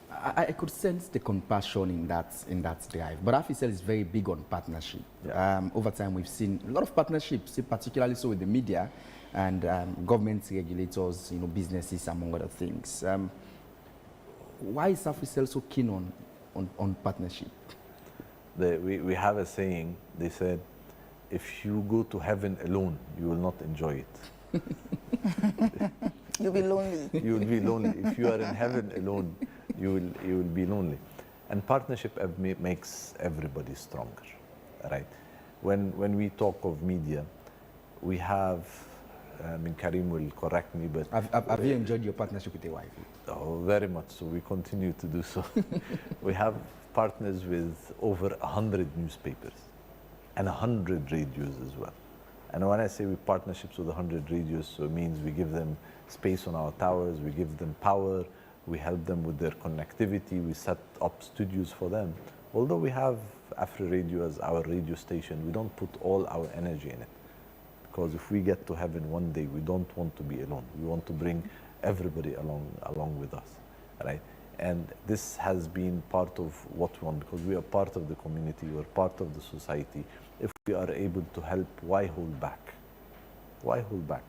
I could sense the compassion in that drive, but AfriCell is very big on partnership. Yeah. Over time, we've seen a lot of partnerships, particularly so with the media and government regulators, businesses, among other things. Why is AfriCell so keen on partnership? We have a saying. They said, if you go to heaven alone, you will not enjoy it. You'll be lonely. You will be lonely. If you are in heaven alone, you will be lonely. And partnership makes everybody stronger, right? When we talk of media, we have I mean, Karim will correct me, but... Have you enjoyed your partnership with the wife? Oh, very much so. We continue to do so. We have partners with over 100 newspapers and 100 radios as well. And when I say we partnerships with 100 radios, so it means we give them space on our towers, we give them power, we help them with their connectivity, we set up studios for them. Although we have Afri Radio as our radio station, we don't put all our energy in it. Because if we get to heaven one day, we don't want to be alone. We want to bring everybody along with us, right? And this has been part of what we want, because we are part of the community, we're part of the society. If we are able to help, why hold back? Why hold back,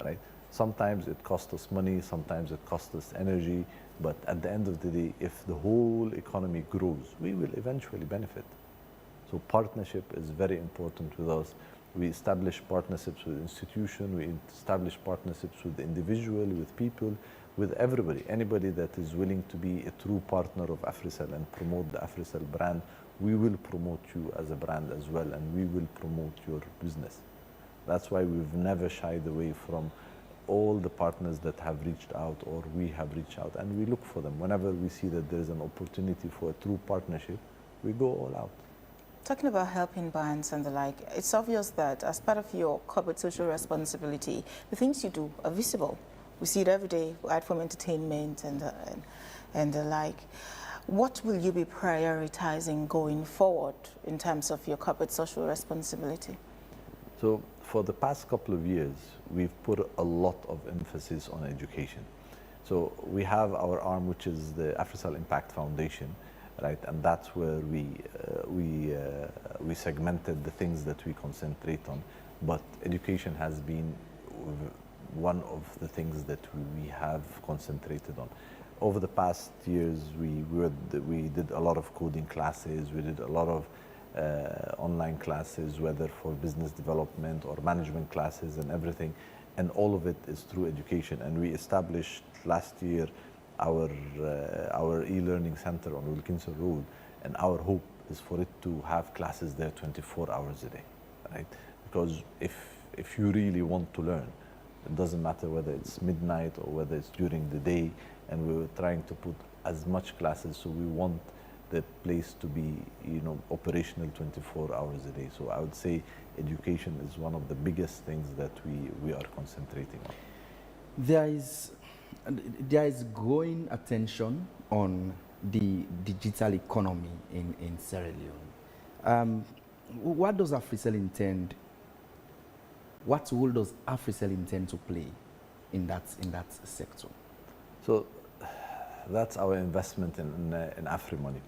right? Sometimes it costs us money, sometimes it costs us energy, but at the end of the day, if the whole economy grows, we will eventually benefit. So partnership is very important with us. We establish partnerships with institutions, we establish partnerships with individuals, with people, with everybody. Anybody that is willing to be a true partner of AfriCell and promote the AfriCell brand, we will promote you as a brand as well, and we will promote your business. That's why we've never shied away from all the partners that have reached out or we have reached out, and we look for them. Whenever we see that there's an opportunity for a true partnership, we go all out. Talking about helping brands and the like, it's obvious that as part of your corporate social responsibility, the things you do are visible. We see it every day, right from entertainment and the like. What will you be prioritizing going forward in terms of your corporate social responsibility? So for the past couple of years, we've put a lot of emphasis on education. So we have our arm, which is the AfriCell Impact Foundation, right? And that's where we segmented the things that we concentrate on. But education has been one of the things that we have concentrated on. Over the past years, we did a lot of coding classes, we did a lot of online classes, whether for business development or management classes and everything, and all of it is through education. And we established last year our e-learning center on Wilkinson Road, and our hope is for it to have classes there 24 hours a day, right? Because if you really want to learn, it doesn't matter whether it's midnight or whether it's during the day, and we were trying to put as much classes, so we want the place to be, operational 24 hours a day. So I would say education is one of the biggest things that we are concentrating on. There is growing attention on the digital economy in Sierra Leone. What does AfriCell intend? What role does AfriCell intend to play in that sector? So that's our investment in AfriMoney.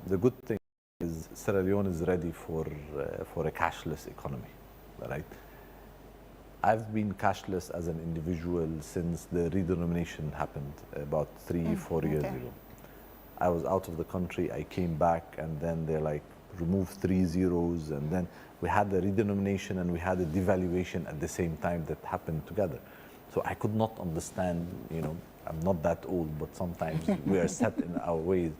The good thing is Sierra Leone is ready for a cashless economy, right? I've been cashless as an individual since the redenomination happened about 4 years ago. I was out of the country, I came back, and then they removed 3 zeros, and then we had the redenomination and we had a devaluation at the same time that happened together. So I could not understand, I'm not that old, but sometimes we are set in our ways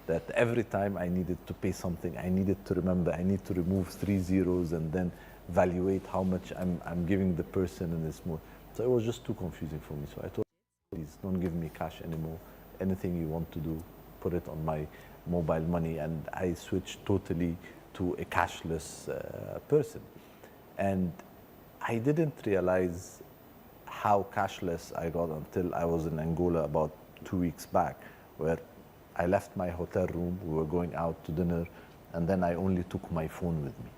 that every time I needed to pay something, I needed to remember, I need to remove 3 zeros and then evaluate how much I'm giving the person in this mode. So it was just too confusing for me. So I told them, please don't give me cash anymore. Anything you want to do, put it on my mobile money. And I switched totally to a cashless person. And I didn't realize how cashless I got until I was in Angola about 2 weeks back, where I left my hotel room, we were going out to dinner, and then I only took my phone with me.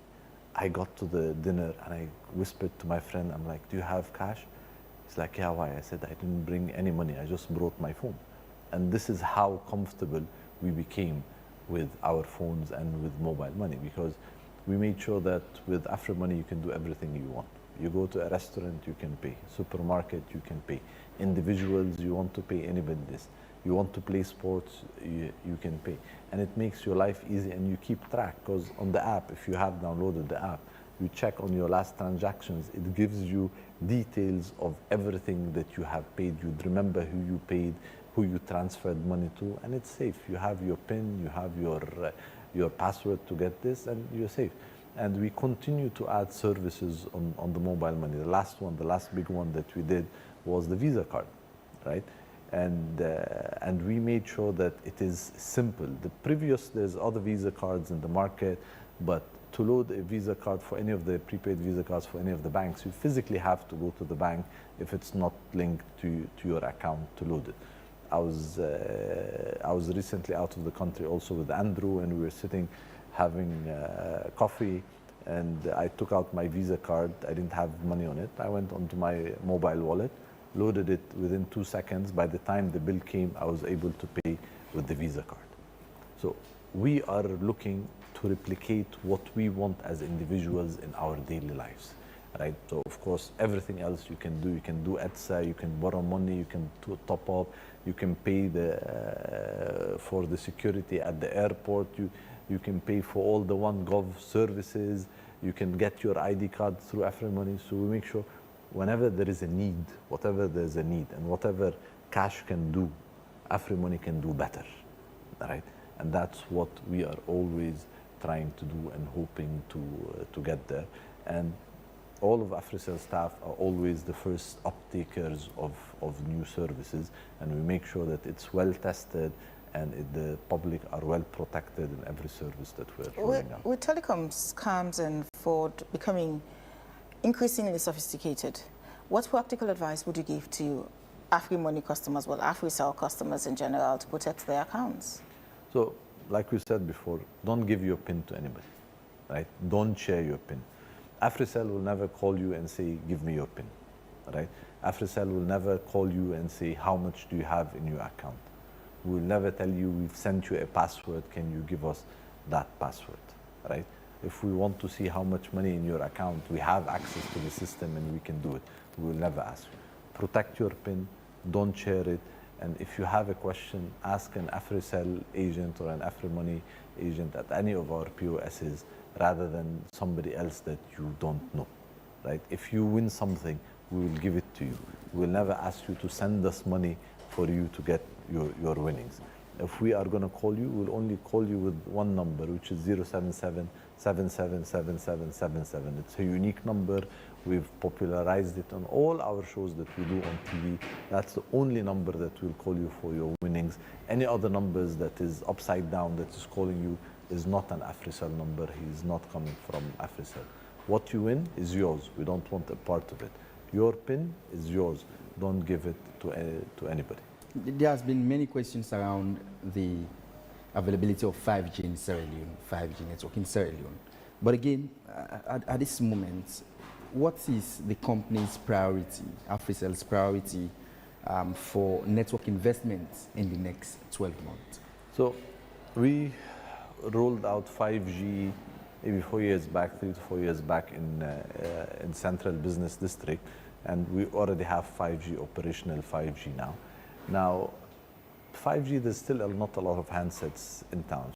I got to the dinner and I whispered to my friend, I'm like, do you have cash? He's like, yeah, why? I said, I didn't bring any money, I just brought my phone. And this is how comfortable we became with our phones and with mobile money, because we made sure that with AfriMoney you can do everything you want. You go to a restaurant, you can pay. Supermarket, you can pay. Individuals, you want to pay anybody this. You want to play sports, you can pay. And it makes your life easy, and you keep track, because on the app, if you have downloaded the app, you check on your last transactions, it gives you details of everything that you have paid. You'd remember who you paid, who you transferred money to, and it's safe. You have your PIN, you have your password to get this, and you're safe. And we continue to add services on the mobile money. The last big one that we did was the Visa card, right? And we made sure that it is simple. There's other Visa cards in the market, but to load a Visa card for any of the prepaid Visa cards for any of the banks, you physically have to go to the bank if it's not linked to your account to load it. I was recently out of the country also with Andrew, and we were sitting having coffee, and I took out my Visa card. I didn't have money on it. I went onto my mobile wallet, loaded it within 2 seconds. By the time the bill came, I was able to pay with the Visa card. So we are looking to replicate what we want as individuals in our daily lives, right? So of course, everything else you can do ETSA, you can borrow money, you can top up, you can pay for the security at the airport, you can pay for all the OneGov services, you can get your ID card through AfriMoney. So we make sure whenever there is a need, whatever there's a need, and whatever cash can do, AfriMoney can do better, right? And that's what we are always trying to do and hoping to get there. And all of AfriCell staff are always the first uptakers of new services, and we make sure that it's well tested and the public are well protected in every service that we're rolling out. With telecom scams and fraud becoming increasingly sophisticated, what practical advice would you give to AfriMoney customers, well, AfriCell customers in general, to protect their accounts? So, like we said before, don't give your PIN to anybody, right? Don't share your PIN. AfriCell will never call you and say, give me your PIN, right? AfriCell will never call you and say, how much do you have in your account? We will never tell you, we've sent you a password, can you give us that password, right? If we want to see how much money in your account, we have access to the system and we can do it. We will never ask you. Protect your PIN, don't share it. And if you have a question, ask an AfriCell agent or an AfriMoney agent at any of our POSs rather than somebody else that you don't know, right? If you win something, we will give it to you. We will never ask you to send us money for you to get your winnings. If we are going to call you, we'll only call you with one number, which is 077 777777. It's a unique number. We've popularized it on all our shows that we do on TV. That's the only number that will call you for your winnings. Any other numbers that is upside down that is calling you is not an AfriCell number. He is not coming from AfriCell. What you win is yours. We don't want a part of it. Your PIN is yours. Don't give it to anybody. There has been many questions around the availability of 5G in Sierra Leone, 5G network in Sierra Leone. But again, at this moment, what is the company's priority, AfriCell's priority for network investments in the next 12 months? So we rolled out 5G maybe 4 years back, 3 to 4 years back in Central Business District, and we already have 5G, operational 5G now. Now, 5G, there's still not a lot of handsets in town.